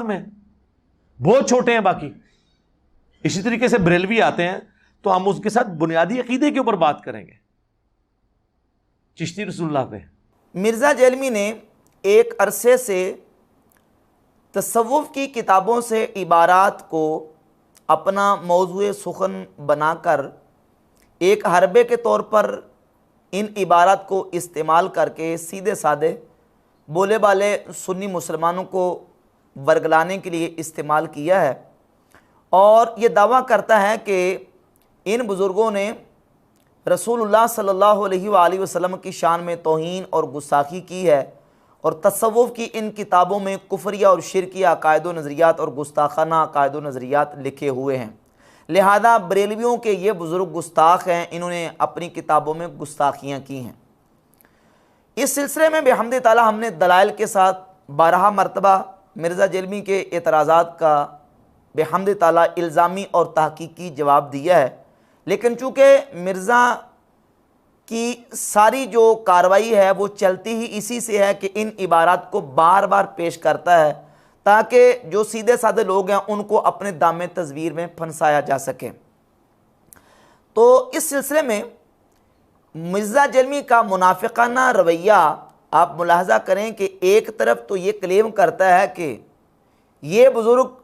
में बहुत छोटे हैं बाकी। इसी तरीके से बरेलवी आते हैं तो हम उसके साथ बुनियादी अकीदे के ऊपर बात करेंगे, चिश्ती रसूलुल्लाह पे। मिर्ज़ा जेलमी ने एक अरसे से तसव्वुफ़ की किताबों से इबारात को अपना मौज़ूए सुखन बनाकर एक हरबे के तौर पर इन इबारात को इस्तेमाल करके सीधे साधे बोले वाले सुन्नी मुसलमानों को वर्गलाने के लिए इस्तेमाल किया है। और ये दावा करता है कि इन बुज़ुर्गों ने रसूलुल्लाह सल्लल्लाहु अलैहि वसल्लम की शान में तौहीन और गुस्ताखी की है और तसव्वुफ़ की इन किताबों में कुफ्रिया और शिरकी अकायद व नज़रियात और गुस्ताखाना अकायद व नज़रियात लिखे हुए हैं। लिहाजा बरेलवियों के ये बुज़ुर्ग गुस्ताख हैं, इन्होंने अपनी किताबों में गुस्ताखियाँ की हैं। इस सिलसिले में बिहम्दि ताला हमने दलाइल के साथ 12 मरतबा मिर्ज़ा जेलमी के एतराज़ात का बिहम्दि ताला इल्ज़ामी और तहकीकी जवाब दिया है। लेकिन चूँकि मिर्ज़ा की सारी जो कार्रवाई है वो चलती ही इसी से है कि इन इबारात को बार बार पेश करता है ताकि जो सीधे साधे लोग हैं उनको अपने दामे तस्वीर में फंसाया जा सके। तो इस सिलसिले में मिर्ज़ा जेलमी का मुनाफिकाना रवैया आप मुलाहजा करें कि एक तरफ तो ये क्लेम करता है कि ये बुज़ुर्ग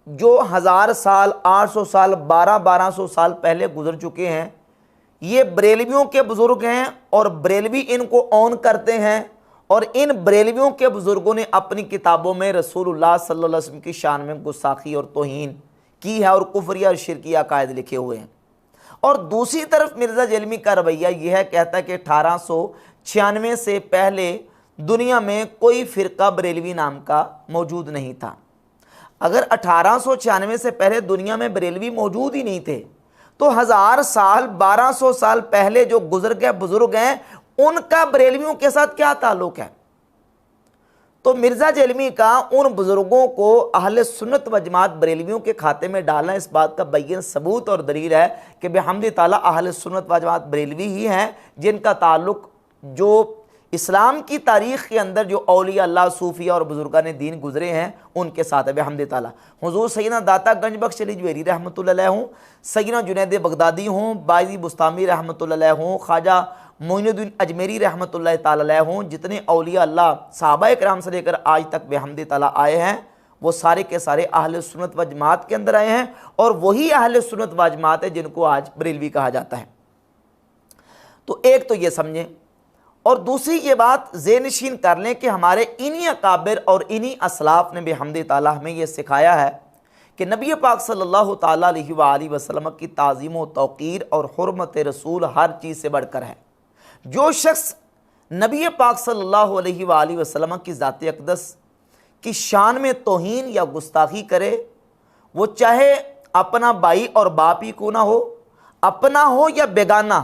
जो 1000 साल, 800 साल, 1200 साल पहले गुजर चुके हैं, ये बरेलवियों के बुज़ुर्ग हैं और बरेलवी इनको ऑन करते हैं। और इन बरेलवियों के बुज़ुर्गों ने अपनी किताबों में रसूलुल्लाह सल्लल्लाहु अलैहि वसल्लम की शान में गुस्ताखी और तौहीन की है और कुफ्रिया और शिरकी अकायद लिखे हुए हैं। और दूसरी तरफ मिर्ज़ा जेलमी का रवैया यह है, कहता है कि 1896 से पहले दुनिया में कोई फ़िरका बरेलवी नाम का मौजूद नहीं था। अगर 1896 से पहले दुनिया में बरेलवी मौजूद ही नहीं थे तो 1000 साल, 1200 साल पहले जो गुजर गए बुजुर्ग हैं उनका बरेलवियों के साथ क्या ताल्लुक है। तो मिर्ज़ा जेलमी का उन बुजुर्गों को अहले सुन्नत व जमात बरेलवियों के खाते में डालना इस बात का बैयन सबूत और दलील है कि बिहम्दि ताला अहले सुन्नत व जमात बरेलवी ही हैं जिनका ताल्लुक जो इस्लाम की तारीख़ के अंदर जो औलिया अल्लाह, सूफिया और बुजुर्गान दीन गुजरे हैं उनके साथ है बिहम्दि ताला। हुज़ूर सैयदना दाता गंज बख्श अली जवेरी रहमतुल्लाह अलैह हों, सैयदना जुनैद बगदादी हों, बायज़ी बुस्तामी रहमतुल्लाह अलैह हों, ख्वाजा मोइनुद्दीन अजमेरी रहमतुल्लाह ताला अलैह हों, जितने औलिया अल्लाह सहाबा इकराम से लेकर आज तक बिहम्दि ताला आए हैं वो सारे के सारे अहले सुन्नत व जमात के अंदर आए हैं और वही अहले सुन्नत व जमात है जिनको आज बरेलवी कहा जाता है। तो एक तो ये समझें और दूसरी ये बात ज़ेहनशीन कर लें कि हमारे इन्हीं अकाबिर और इन्हीं असलाफ़ ने बिहम्दि ताला हमें ये सिखाया है कि नबी पाक सल्लल्लाहु ताला अलैहि वसल्लम की ताज़ीम व तौक़ीर और हुर्मत रसूल हर चीज़ से बढ़कर है। जो शख्स नबी पाक सल्लल्लाहु अलैहि वसल्लम की ज़ात अक़दस की शान में तौहीन या गुस्ताखी करे, वो चाहे अपना भाई और बाप ही क्यों ना हो, अपना हो या बेगाना,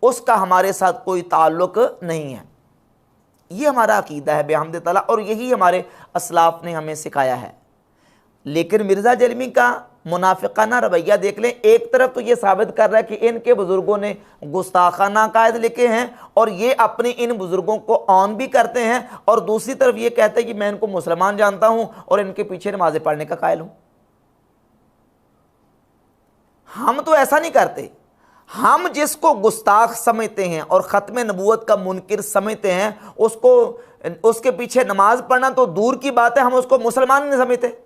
उसका हमारे साथ कोई ताल्लुक नहीं है। ये हमारा अकीदा है बिहम्दि ताला और यही हमारे असलाफ़ ने हमें सिखाया है। लेकिन मिर्ज़ा जेलमी का मुनाफिकाना रवैया देख लें, एक तरफ तो ये साबित कर रहा है कि इनके बुज़ुर्गों ने गुस्ताखाना अकायद लिखे हैं और ये अपने इन बुज़ुर्गों को ऑन भी करते हैं और दूसरी तरफ ये कहते हैं कि मैं इनको मुसलमान जानता हूँ और इनके पीछे नमाज़ें पढ़ने का कायल हूँ। हम तो ऐसा नहीं करते। हम जिसको गुस्ताख समझते हैं और ख़त्म नबूवत का मुनकिर समझते हैं उसके पीछे नमाज पढ़ना तो दूर की बात है, हम उसको मुसलमान नहीं समझते।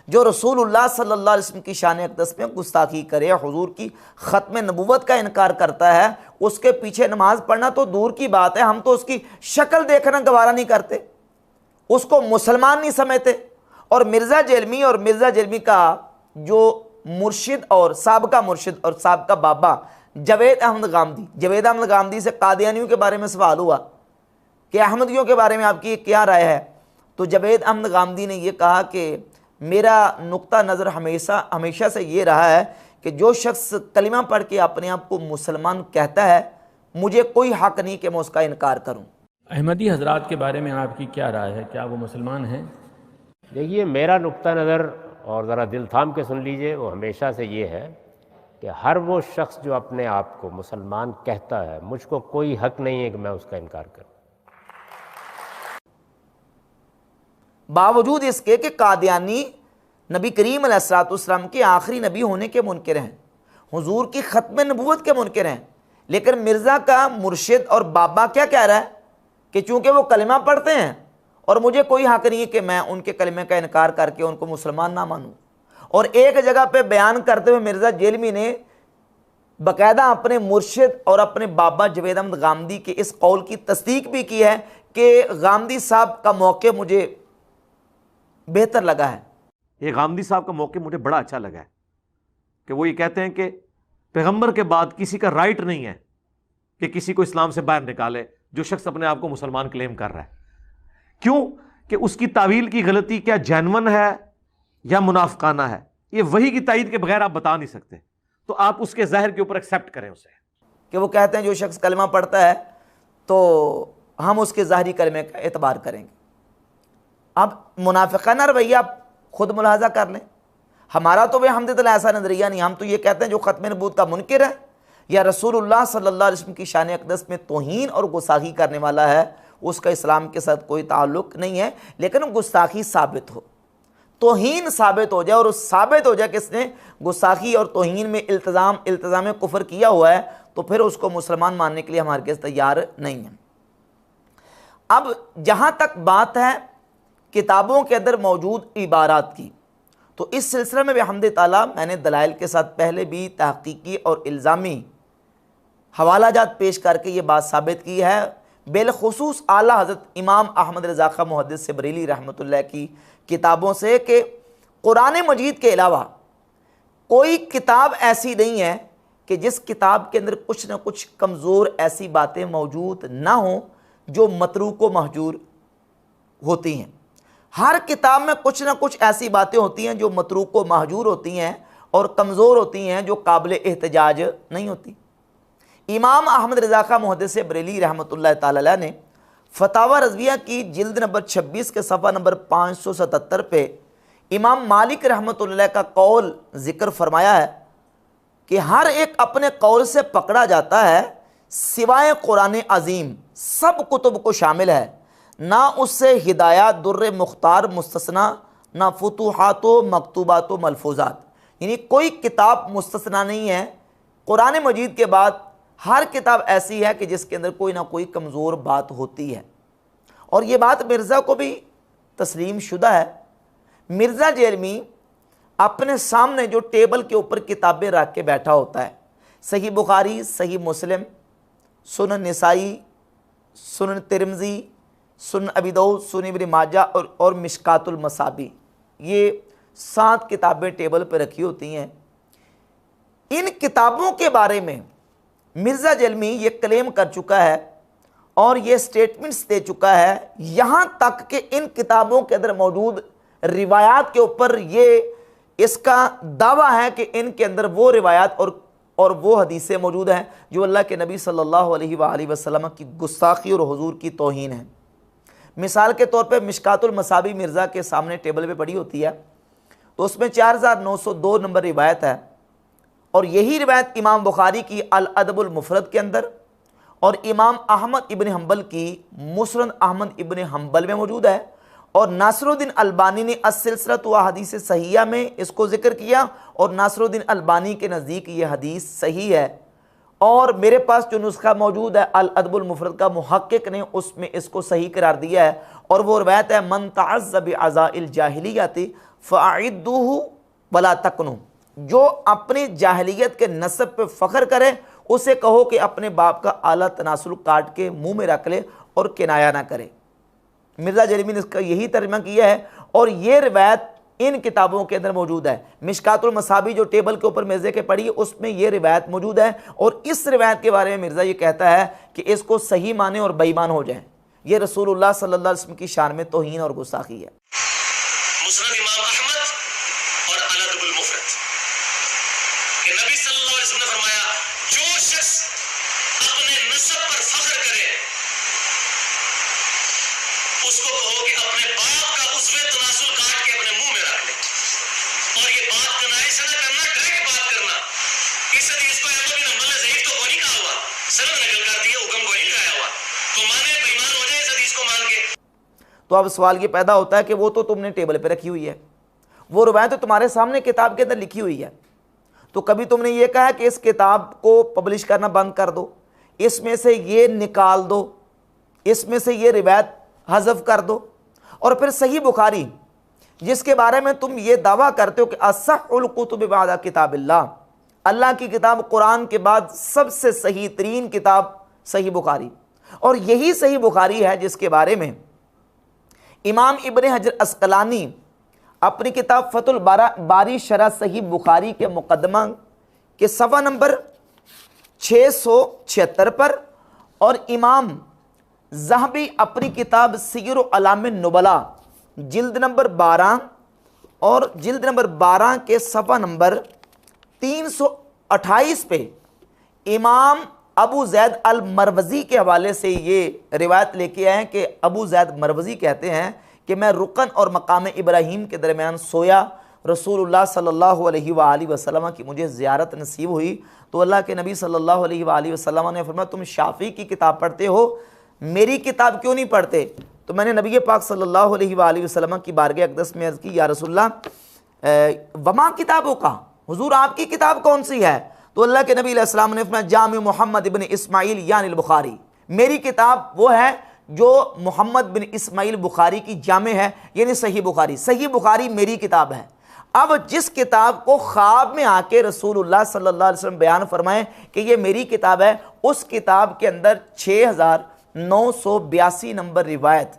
जो रसूलुल्लाह सल्लल्लाहु अलैहि वसल्लम की शान अक़दस में गुस्ताखी करे, हुजूर की ख़त्म नबूवत का इनकार करता है, उसके पीछे नमाज पढ़ना तो दूर की बात है, हम तो उसकी शक्ल देखना गवारा नहीं करते, उसको मुसलमान नहीं समझते। और मिर्ज़ा जेलमी का जो मुर्शिद और साबका मुर्शिद और साबका बाबा जावेद अहमद गामदी से कादियानियों के बारे में सवाल हुआ कि अहमदियों के बारे में आपकी क्या राय है। तो जावेद अहमद गामदी ने यह कहा कि मेरा नुक्ता नज़र हमेशा से ये रहा है कि जो शख्स कलिमा पढ़ के अपने आप को मुसलमान कहता है, मुझे कोई हक़ नहीं कि मैं उसका इनकार करूं। अहमदी हजरात के बारे में आपकी क्या राय है, क्या वो मुसलमान हैं? देखिए, मेरा नुक्ता नज़र और ज़रा दिल थाम के सुन लीजिए, वो हमेशा से ये है कि हर वो शख्स जो अपने आप को मुसलमान कहता है, मुझको कोई हक़ नहीं है कि मैं उसका इनकार करूं। बावजूद इसके कि कादियानी नबी करीम अलैहिस्सलाम के आखिरी नबी होने के मुनकिर हैं, हुजूर की ख़त्म नबूवत के मुनकिर हैं। लेकिन मिर्ज़ा का मुर्शिद और बाबा क्या कह रहा है कि चूँकि वो कलमा पढ़ते हैं और मुझे कोई हक़ नहीं है कि मैं उनके कलमे का इनकार करके उनको मुसलमान ना मानूँ। और एक जगह पे बयान करते हुए मिर्ज़ा जेलमी ने बाकायदा अपने मुर्शिद और अपने बाबा जवेद अहमद गामदी के इस कौल की तस्दीक भी की है कि गामदी साहब का मौक़े मुझे बेहतर लगा है। ये गामदी साहब का मौक़े मुझे बड़ा अच्छा लगा है कि वो ये कहते हैं कि पैगंबर के बाद किसी का राइट नहीं है कि किसी को इस्लाम से बाहर निकाले जो शख्स अपने आप को मुसलमान क्लेम कर रहा है। क्यों कि उसकी तावील की गलती क्या जैनवन है या मुनाफकाना है, ये वही की तायीद के बगैर आप बता नहीं सकते। तो आप उसके ज़ाहिर के ऊपर एक्सेप्ट करें उसे, कि वो कहते हैं जो शख्स कलमा पढ़ता है तो हम उसके ज़ाहरी कलमे का एतबार करेंगे। अब मुनाफिकाना रवैया आप खुद मुलाहजा कर लें। हमारा तो वे हमदल्ला ऐसा नज़रिया नहीं, हम तो ये कहते हैं जो ख़त्म नबूवत का मुनकिर है या रसूलुल्लाह सल्लल्लाहु अलैहि वसल्लम की शान अक़दस में तौहीन और गुस्ताखी करने वाला है, उसका इस्लाम के साथ कोई ताल्लुक़ नहीं है। लेकिन गुस्ताखी साबित हो, तौहीन साबित हो जाए और साबित हो जाए कि इसने गुस्ताखी और तौहीन में इल्तिज़ाम कुफ़र किया हुआ है, तो फिर उसको मुसलमान मानने के लिए हमारे पास तैयार नहीं है। अब जहाँ तक बात है किताबों के अंदर मौजूद इबारात की, तो इस सिलसिले में बिहम्द ताला मैंने दलाइल के साथ पहले भी तहक़ीक़ी और इल्ज़ामी हवालाजात पेश करके ये बात साबित की है, बिलखुसूस आला हज़रत इमाम अहमद रज़ा ख़ां मुहद्दिस बरेली रहमतुल्लाह की किताबों से कि कुरान मजीद के अलावा कोई किताब ऐसी नहीं है कि जिस किताब के अंदर कुछ ना कुछ कमज़ोर ऐसी बातें मौजूद ना हों जो मतरूक व महजूर होती हैं। हर किताब में कुछ ना कुछ ऐसी बातें होती हैं जो मतरूक व महजूर होती हैं और कमज़ोर होती हैं, जो काबिल एहतजाज नहीं होती। इमाम अहमद रज़ा ख़ां मुहद्दिस बरेली रहमतुल्लाह ताला अलैह ने फतावा रज़विया की जिल्द नंबर 26 के सफ़ा नंबर 577 पे इमाम मालिक रहमतुल्लाह का कौल ज़िक्र फरमाया है कि हर एक अपने कौल से पकड़ा जाता है सिवाय कुरान अज़ीम सब कुतुब को शामिल है, ना उससे हिदायत दुर्र मुख्तार मुस्तस्ना, ना फुतूहातो मकतूबातो मलफूजात, यानी कोई किताब मुस्तस्ना नहीं है। कुरान मजीद के बाद हर किताब ऐसी है कि जिसके अंदर कोई ना कोई कमज़ोर बात होती है। और ये बात मिर्ज़ा को भी तस्लीम शुदा है। मिर्ज़ा जेलमी अपने सामने जो टेबल के ऊपर किताबें रख के बैठा होता है, सही बुखारी, सही मुस्लिम, सुनन निसाई, सुनन तिरमिज़ी, सुनन अबी दाऊद, सुनन इब्न माजा और मिशकातुल मसाबी, ये 7 किताबें टेबल पर रखी होती हैं। इन किताबों के बारे में मिर्ज़ा जेलमी ये क्लेम कर चुका है और ये स्टेटमेंट्स दे चुका है, यहाँ तक कि इन किताबों के अंदर मौजूद रिवायात के ऊपर ये इसका दावा है कि इनके अंदर वो रिवायात और वो हदीसें मौजूद हैं जो अल्लाह के नबी सल्लल्लाहु अलैहि वसल्लम की गुस्ताखी और हुजूर की तौहीन है। मिसाल के तौर पे मिशकातुल मसाबी मिर्ज़ा के सामने टेबल पे पड़ी होती है, तो उसमें 4902 नंबर रिवायत है और यही रिवायत इमाम बुखारी की अल अदबुल मुफरद के अंदर और इमाम अहमद इब्न हम्बल की मुस्नद अहमद इब्न हम्बल में मौजूद है। और नासरुद्दीन अलबानी ने अस्सिलसिलतु व हदीस सहिया में इसको जिक्र किया और नासरुद्दीन अलबानी के नज़दीक ये हदीस सही है। और मेरे पास जो नुस्खा मौजूद है अल अदबुल मुफरद का, मुहक्किक ने उसमें इसको सही करार दिया है और वो रवायत है मन तअज़्ज़ बिअज़ाइल जाहिलियति फ़अइद्दूहु वला तकनु, जो अपनी जाहिलियत के नस्ब पे फ़ख्र करे उसे कहो कि अपने बाप का आला तनासुल काट के मुंह में रख ले और किनाया ना करे। मिर्ज़ा जेलमी ने इसका यही तर्जुमा किया है और ये रिवायत इन किताबों के अंदर मौजूद है। मिशकातुल मसाबी जो टेबल के ऊपर मेज़े के पड़ी है उसमें ये रिवायत मौजूद है और इस रिवायत के बारे में मिर्ज़ा ये कहता है कि इसको सही माने और बेईमान हो जाए। ये रसूलुल्लाह सल्लल्लाहु अलैहि वसल्लम की शान में तौहीन और गुस्ताखी है। मुस्नद इमाम अहमद और अल अदबुल मुफरद कि नबी सल्लल्लाहु अलैहि वसल्लम ने फरमाया, जो शख्स अपने नस्ब पर फख्र करे उसको कहो कि अपने बाप का उस्वे तनासुल काट के अपने मुंह में रख ले। और ये बात कनाए से ना करना, डायरेक्ट बात करना। इस हदीस को अहमद बिन हम्बल ने ज़ईफ तो कोई नहीं कहा हुआ, सनद नकल कर दिया, हुक्म कोई नहीं लगाया हुआ, तो माने बेईमान हो जाए इस हदीस को मान के। तो अब सवाल ये पैदा होता है कि वो तो तुमने टेबल पे रखी हुई है, वो रिवायत तो तुम्हारे सामने किताब के अंदर लिखी हुई है, तो कभी तुमने ये कहा कि इस किताब को पब्लिश करना बंद कर दो, इसमें से ये निकाल दो, इसमें से ये रिवायत हज़फ कर दो। और फिर सही बुखारी जिसके बारे में तुम ये दावा करते हो कि असहुल कुतुब बादा किताबिल्लाह, अल्लाह की किताब कुरान के बाद सबसे सही तरीन किताब सही बुखारी, और यही सही बुखारी है जिसके बारे में इमाम इब्न हजर अस्कलानी अपनी किताब फतुल बारी शरह सही बुखारी के मुकदमा के सफ़ा नंबर 676 पर, और इमाम ज़हबी अपनी किताब सीर अलाम नुबला जिल्द नंबर 12 और जिल्द नंबर 12 के सफ़ा नंबर 328 पे इमाम अबू जैद अल मरवज़ी के हवाले से ये रिवायत लेके आए हैं कि अबू जैद मरवज़ी कहते हैं कि मैं रुकन और मकाम इब्राहीम के दरमियान सोया, रसूलुल्लाह सल्लल्लाहु अलैहि वसल्लम की मुझे ज़ियारत नसीब हुई, तो अल्लाह के नबी सल्लल्लाहु अलैहि वसल्लम ने फरमाया तुम शाफ़ी की किताब पढ़ते हो, मेरी किताब क्यों नहीं पढ़ते? तो मैंने नबी पाक सल्लल्लाहु अलैहि वसल्लम की बारगाह अक़दस में अर्ज़ की, या रसूलल्लाह वमा किताबों का, हुजूर आपकी किताब कौन सी है? तो अल्लाह के नबी अलैहि सलाम ने फरमाया जाम मोहम्मद इब्न इस्माइल यानी बुखारी, मेरी किताब वो है जो मोहम्मद बिन इस्माइल बुखारी की जामे है, यानी सही बुखारी। सही बुखारी मेरी किताब है। अब जिस किताब को ख्वाब में आके रसूलुल्लाह सल्लल्लाहु अलैहि वसल्लम बयान फरमाए कि ये मेरी किताब है, उस किताब के अंदर 6982 नंबर रिवायत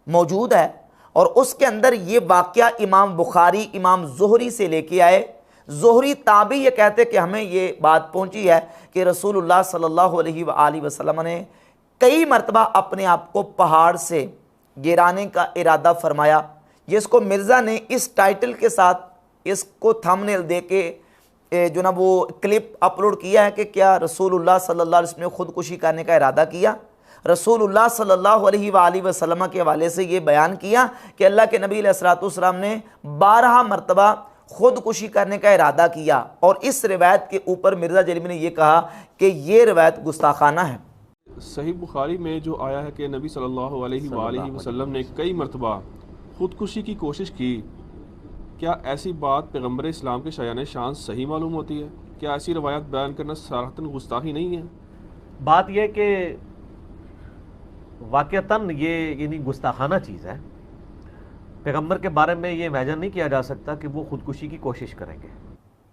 मौजूद है, और उसके अंदर ये वाक़या इमाम बुखारी इमाम ज़ुहरी से लेके आए। ज़ुहरी ताबी ये कहते कि हमें ये बात पहुंची है कि रसूलुल्लाह सल्लल्लाहु अलैहि वसल्लम ने कई मरतबा अपने आप को पहाड़ से गिराने का इरादा फरमाया, जिसको मिर्ज़ा ने इस टाइटल के साथ इसको थंबनेल दे के जो ना वो क्लिप अपलोड किया है कि क्या रसूलुल्लाह सल्लल्लाहु अलैहि वसल्लम ने ख़ुदकुशी करने का इरादा किया। रसूलुल्लाह सल्लल्लाहु अलैहि वसल्लम के हवाले से ये बयान किया कि अल्लाह के नबी अलैहिस्सलातु वस्सलाम ने 12 मरतबा ख़ुदकुशी करने का इरादा किया, और इस रिवायत के ऊपर मिर्ज़ा जलीमी ने यह कहा कि ये रिवायत गुस्ताखाना है। सही बुखारी में जो आया है कि नबी सल्लल्लाहु अलैहि वसल्लम ने कई मरतबा ख़ुदकुशी की कोशिश की, क्या ऐसी बात पैगम्बर इस्लाम के शायान शान सही मालूम होती है? क्या ऐसी रवायत बयान करना सराहतन गुस्ताखी नहीं है? बात यह कि वाक़तन ये यानी गुस्ताखाना चीज़ है। पैगम्बर के बारे में ये इमेजिन नहीं किया जा सकता कि वो ख़ुदकुशी की कोशिश करेंगे।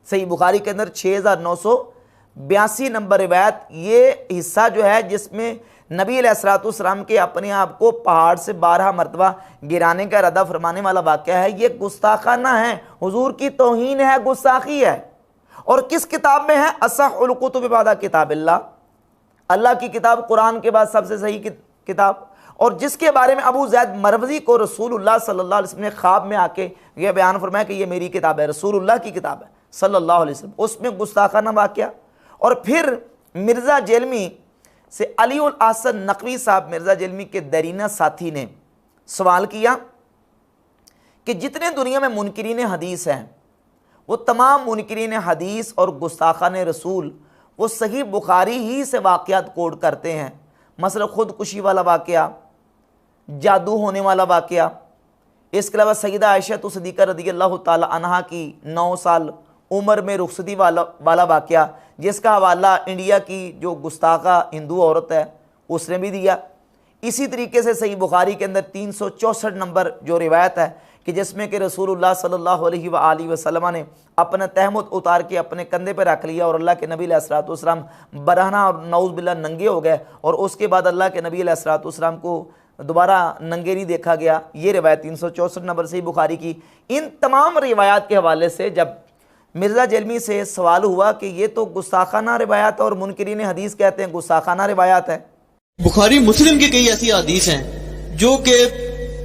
सही बुखारी के अंदर 6982 नंबर रिवायत, ये हिस्सा जो है जिसमें नबी अलैहिस्सलाम के अपने आप को पहाड़ से 12 मरतबा गिराने का इरादा फरमाने वाला वाक़या है, ये गुस्ताखाना है, हुजूर की तौहीन है, गुस्ताखी है। और किस किताब में है? असहुल कुतुब बादा किताबिल्लाह, अल्लाह की किताब कुरान के बाद सबसे सही किताब, और जिसके बारे में अबू जैद मरवज़ी को रसूलुल्लाह सल्लल्लाहु अलैहि वसल्लम ने ख्वाब में आके यह बयान फरमाया कि ये मेरी किताब है, रसूलुल्लाह की किताब है सल्लल्लाहु अलैहि वसल्लम, उसमें गुस्ताखाना वाक़या। और फिर मिर्ज़ा जेलमी से अली उल हसन नकवी साहब मिर्ज़ा जेलमी के दरीना साथी ने सवाल किया कि जितने दुनिया में मुनकिरीन हदीस हैं वो तमाम मुनकिरीन हदीस और गुस्ताखान रसूल वो सही बुखारी ही से वाक़यात कोड करते हैं, मसला ख़ुदकुशी वाला वाक़या, जादू होने वाला वाक़या, इसके अलावा सईदा आयशा तो सिद्दीक़ा रज़ियल्लाहु ताला अन्हा की 9 साल उम्र में रुखसती वाला वाक़या, जिसका हवाला इंडिया की जो गुस्ताखा हिंदू औरत है उसने भी दिया। इसी तरीके से सही बुखारी के अंदर 364 नंबर जो रिवायत है कि जिसमें कि रसूलुल्लाह सल्लल्लाहु अलैहि वसल्लम ने अपना तहमुद उतार के अपने कंधे पर रख लिया और अल्लाह के नबी अलैहिस्सलातु वस्सलाम बरहना और नऊज़ बिल्लाह नंगे हो गए, और उसके बाद अल्लाह के नबी अलैहिस्सलातु वस्सलाम को दोबारा नंगे नहीं देखा गया। ये रिवायत 364 नंबर सही बुखारी की। इन तमाम रिवायात के हवाले से जब मिर्ज़ा जेलमी से सवाल हुआ कि ये तो गुस्ताखाना रिवायात और मुनकिरीन हदीस कहते हैं गुस्ताखाना रिवायात है। बुखारी मुस्लिम की कई ऐसी हदीस हैं जो कि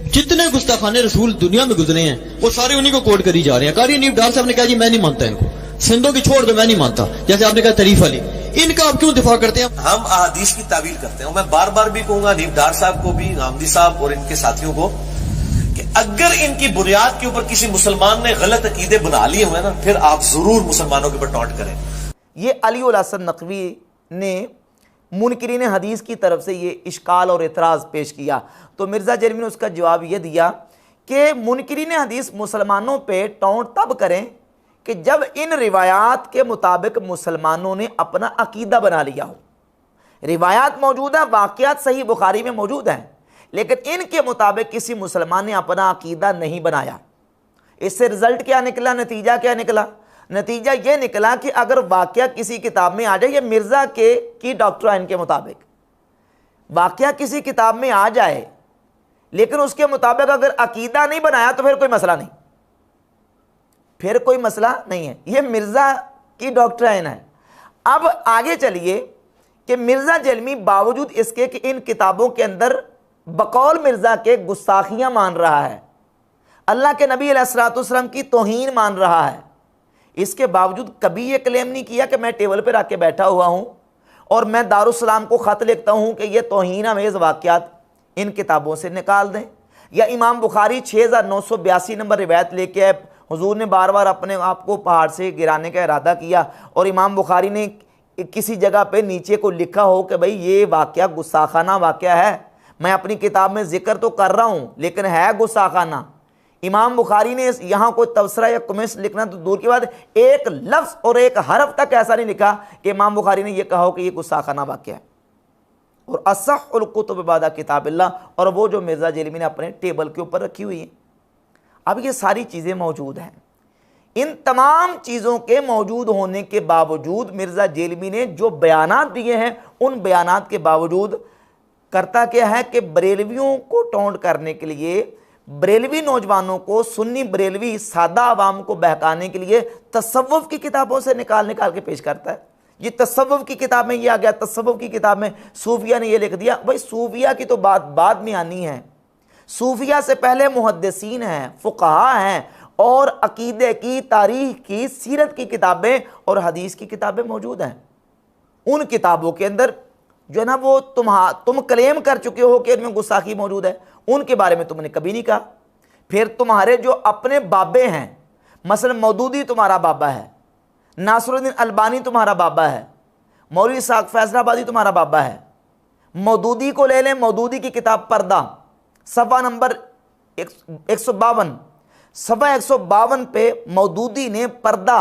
जितने गुस्ताखाने रसूल दुनिया में गुजरे हैं वो सारे उन्हीं को कोट करी जा रहे हैं। कारी नीब डार साहब ने कहा जी मैं नहीं मानता इनको, सिंधों की छोड़ दो मैं नहीं मानता, जैसे आपने कहा तरीफ अली, इनका आप क्यों दिफा करते हैं? हम अहादीस की तावील करते हैं। मैं बार बार भी कहूंगा नीब डार साहब को भी, गामदी साहब और इनके साथियों को, कि अगर इनकी बुनियाद के ऊपर किसी मुसलमान ने गलत अकीदे बना लिए हुए ना, फिर आप जरूर मुसलमानों के ऊपर टॉन्ट करें। ये अली उल हसन नकवी ने मुनकिरीन हदीस की तरफ से ये इश्काल और एतराज़ पेश किया। तो मिर्ज़ा जलमी ने उसका जवाब ये दिया कि मुनकिरीन हदीस मुसलमानों पे टोंट तब करें कि जब इन रिवायात के मुताबिक मुसलमानों ने अपना अकीदा बना लिया हो। रिवायात मौजूद है, वाक़यात सही बुखारी में मौजूद हैं, लेकिन इनके मुताबिक किसी मुसलमान ने अपना अकीदा नहीं बनाया। इससे रिज़ल्ट क्या निकला, नतीजा क्या निकला? नतीजा ये निकला कि अगर वाक़या किसी किताब में आ जाए, ये मिर्ज़ा की डॉक्ट्राइन के मुताबिक वाक़या किसी किताब में आ जाए, लेकिन उसके मुताबिक अगर अकीदा नहीं बनाया तो फिर कोई मसला नहीं, फिर कोई मसला नहीं है। ये मिर्ज़ा की डॉक्ट्राइन है। अब आगे चलिए कि मिर्ज़ा जलमी बावजूद इसके कि इन किताबों के अंदर बकौल मिर्ज़ा के गुस्ताखियाँ मान रहा है, अल्लाह के नबी अलैहिस्सलाम की तौहीन मान रहा है, इसके बावजूद कभी ये क्लेम नहीं किया कि मैं टेबल पर रख के बैठा हुआ हूँ और मैं दारुस्सलाम को ख़त लिखता हूँ कि ये तौहीन आमेज़ वाक़यात इन किताबों से निकाल दें। या इमाम बुखारी 6982 नंबर रिवायत लेके आए, हुजूर ने बार बार अपने आप को पहाड़ से गिराने का इरादा किया और इमाम बुखारी ने किसी जगह पे नीचे को लिखा हो कि भाई ये वाक़या गुस्साखाना वाक़या है, मैं अपनी किताब में जिक्र तो कर रहा हूँ लेकिन है गुस्साखाना। इमाम बुखारी ने यहाँ कोई तबसरा या कमेंट्स लिखना तो दूर की बात, एक लफ्ज़ और एक हरफ तक ऐसा नहीं लिखा कि इमाम बुखारी ने यह कहा हो कि यह गुस्साखाना वाक़या है। और असहुल कुतुब बादा किताबिल्लाह, और वो जो मिर्ज़ा जलमी ने अपने टेबल के ऊपर रखी हुई है। अब ये सारी चीज़ें मौजूद हैं। इन तमाम चीज़ों के मौजूद होने के बावजूद मिर्ज़ा जलमी ने जो बयानात दिए हैं, उन बयानात के बावजूद करता क्या है कि बरेलवियों को टोंट करने के लिए, बरेलवी नौजवानों को, सुन्नी बरेलवी सादा आवाम को बहकाने के लिए तसव्वुफ़ की किताबों से निकाल के पेश करता है। ये तसव्वुफ़ की किताब में ये आ गया, तसव्वुफ़ की किताब में सूफिया ने ये लिख दिया। भाई सूफिया की तो बात बाद में आनी है, सूफिया से पहले मुहद्दिसीन हैं, फुक़हा हैं, और अकीदे की, तारीख़ की, सीरत की किताबें और हदीस की किताबें मौजूद हैं। उन किताबों के अंदर जो है ना, वो तुम क्लेम कर चुके हो कि इनमें गुस्ताखी मौजूद है, उनके बारे में तुमने कभी नहीं कहा। फिर तुम्हारे जो अपने बाबे हैं, मसलन मौदूदी तुम्हारा बाबा है, नासरुद्दीन अलबानी तुम्हारा बाबा है, मौलवी इसहाक फैसलाबादी तुम्हारा बाबा है। मौदूदी को ले लें, मौदूदी की किताब पर्दा, सफ़ा नंबर 152, सफ़ा 152 पे मौदूदी ने पर्दा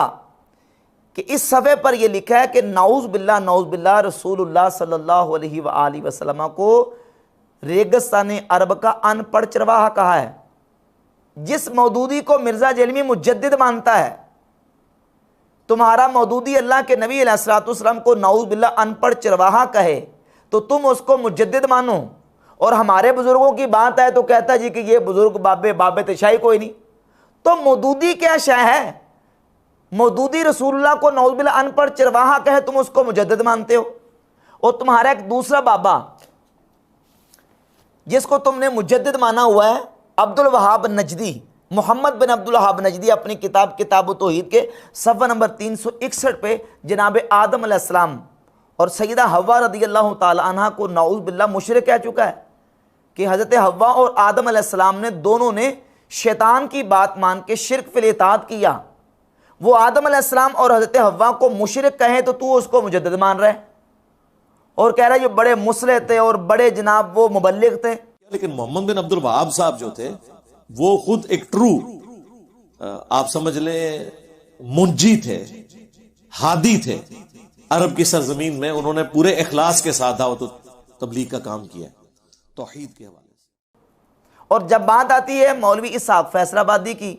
कि इस सफ़े पर यह लिखा है कि नाउज़ बिल्लाह रसूलुल्लाह सल्लल्लाहु अलैहि वसल्लम को रेगिस्तान अरब का अनपढ़ चरवाहा कहा है। जिस मौदूदी को मिर्ज़ा जलमी मुजद्दिद मानता है, तुम्हारा मौदूदी अल्लाह के नबी अलैहिस्सलाम को नाउज़ बिल्लाह अनपढ़ चरवाहा कहे तो तुम उसको मुजद्दिद मानो, और हमारे बुजुर्गों की बात है तो कहता जी कि ये बुजुर्ग बाबे तशाई कोई नहीं। तो मौदूदी क्या शय है? मौदूदी रसूलुल्लाह को नाउज़ बिल्लाह अनपढ़ चरवाहा कहे, तुम उसको मुजद्दिद मानते हो। और तुम्हारा एक दूसरा बाबा जिसको तुमने मुजद्दिद माना हुआ है, अब्दुल वहाब नजदी, मोहम्मद बिन अब्दुल वहाब नजदी, अपनी किताब तौहीद के सफ़ा नंबर 361 पे जनाब आदम अलैहिस्सलाम और सैयदा हव्वा रज़ियल्लाहु ताला अन्हा को नाउज़ बिल्लाह मुशरिक कह चुका है कि हज़रत हव्वा और आदम अलैहिस्सलाम ने दोनों ने शैतान की बात मान के शिर्क फिल इताअत किया। वो आदम अलैहिस्सलाम और हज़रत हव्वा को मुशरिक कहें तो तू उसको मुजद्दिद मान रहा है और कह रहा है ये बड़े मुसलह थे और बड़े जनाब वो मुबल्लिग थे। लेकिन मोहम्मद बिन अब्दुल वहाब साहब जो थे वो खुद एक ट्रू, आप समझ लें, मुंजी थे, हादी थे। अरब की सरजमीन में उन्होंने पूरे इखलास के साथ दावत तबलीग का काम किया, तौहीद के हवाले से। और जब बात आती है मौलवी इसहाक फैसलाबादी की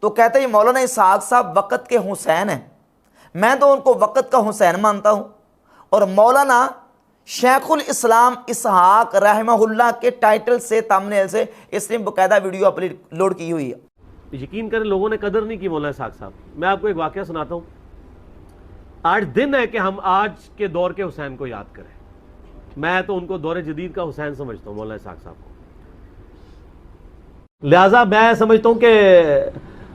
तो कहते हैं मौलाना इसहाक साहब वक़्त के हुसैन हैं, मैं तो उनको वक़्त का हुसैन मानता हूँ। और मौलाना शेखुल इस्लाम इसहाक रहमहुल्लाह के टाइटल से, थंबनेल से इसने बाकायदा वीडियो अपलोड की हुई है। यकीन करें लोगों ने कदर नहीं की मौलाना इसहाक साहब। मैं आपको एक वाकया सुनाता हूँ। आज दिन है कि हम आज के दौर के हुसैन को याद करें। मैं तो उनको दौर जदीद का हुसैन समझता हूँ, मौलाना इसहाक साहब को। लिहाजा मैं समझता हूँ कि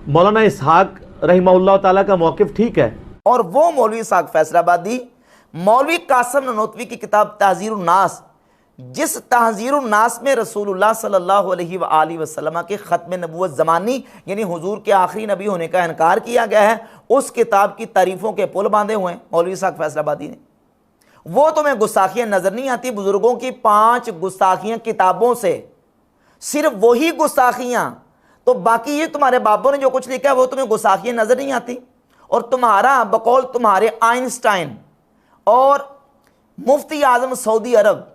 मौलाना इसहाक रहिमहुल्लाह ताला का मौक़िफ़ ठीक है। और वो मौलवी इसहाक फैसलाबादी मौलवी कासिम ननोतवी की किताब तहज़ीरुन नास, जिस तहज़ीरुन नास में रसूलुल्लाह सल्लल्लाहु अलैहि वसल्लम के ख़त्म नबुव्वत ज़मानी यानी हुजूर के आखिरी नबी होने का इनकार किया गया है, उस किताब की तारीफ़ों के पुल बांधे हुए हैं मौलवी इसहाक फैसलाबादी ने। वो तुम्हें गुस्ताखियां नजर नहीं आती? बुजुर्गों की 5 गुस्ताखियां किताबों से, सिर्फ वही गुस्ताखियां, तो बाकी ये तुम्हारे बाबों ने जो कुछ लिखा है वो तुम्हें गुस्ताखियां नजर नहीं आती? और तुम्हारा बकौल तुम्हारे आइंस्टाइन और मुफ्ती आजम सऊदी अरब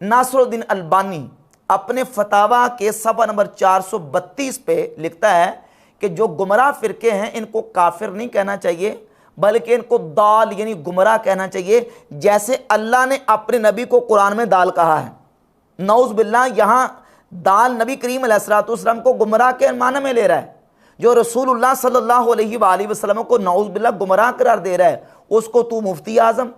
नासरुद्दीन अल्बानी अपने फतावा के सफ़ा नंबर 432 पे लिखता है कि जो गुमराह फिरके हैं इनको काफिर नहीं कहना चाहिए, बल्कि इनको दाल यानी गुमराह कहना चाहिए, जैसे अल्लाह ने अपने नबी को कुरान में दाल कहा है। नौज़ बिल्लाह, यहाँ दाल नबी करीम अलैहिस्सलाम को गुमराह के माने में ले रहा है। जो रसूलुल्लाह सल्लल्लाहु अलैहि वसल्लम को नौज़ बिल्लाह गुमराह करार दे रहा है, उसको तू मुफ्ती आज़म,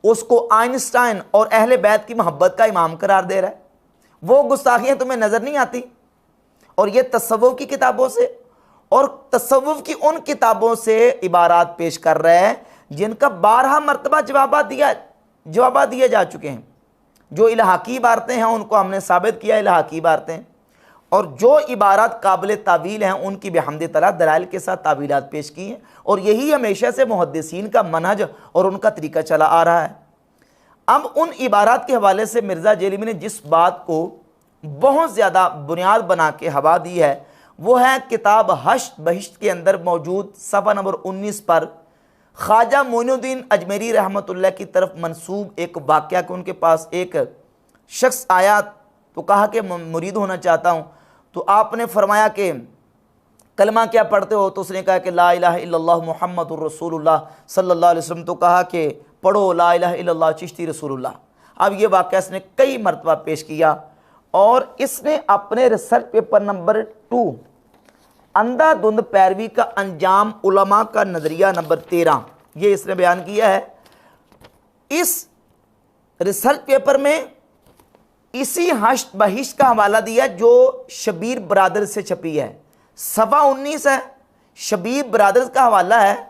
उसको आइंस्टाइन और अहले बैत की मोहब्बत का इमाम करार दे रहा है। वो गुस्ताखियाँ तुम्हें नज़र नहीं आती? और ये तसव्वुफ़ की किताबों से और तसव्वुफ़ की उन किताबों से इबारात पेश कर रहे हैं जिनका 12 मरतबा जवाब दिए जा चुके हैं। जो इलाहाकी इबारतें हैं उनको हमने साबित किया इलाहाकी इबारतें, और जो इबारत काबिल तावील हैं उनकी बिहम्द तआला दलाइल के साथ तावीलात पेश की हैं। और यही हमेशा से मुहद्दिसीन का मनहज और उनका तरीका चला आ रहा है। अब उन इबारत के हवाले से मिर्ज़ा जेलिमी ने जिस बात को बहुत ज़्यादा बुनियाद बना के हवा दी है वो है किताब हश्त बहिश्त के अंदर मौजूद सफ़ा नंबर 19 पर ख्वाजा मोइनुद्दीन अजमेरी रहमतुल्लाह की तरफ मंसूब एक वाक़या कि उनके पास एक शख्स आया तो कहा कि मुरीद होना चाहता हूँ। तो आपने फरमाया कि कलमा क्या पढ़ते हो? तो उसने कहा कि ला इलाहा इल्लल्लाह मुहम्मदुर रसूलुल्लाह सल्लल्लाहु अलैहि वसल्लम। तो कहा कि पढ़ो ला इलाहा इल्लल्लाह चिश्ती रसूलुल्लाह। अब ये वाक़या इसने कई मरतबा पेश किया और इसने अपने रिसर्च पेपर नंबर 2 अंधाधुंध पैरवी का अंजाम उलमा का नज़रिया नंबर 13 ये इसने बयान किया है। इस रिसर्च पेपर में इसी हश्त बहिश्त का हवाला दिया जो शबीर बरादर से छपी है, सफ़ा 19 है, शबीर बरादर का हवाला है।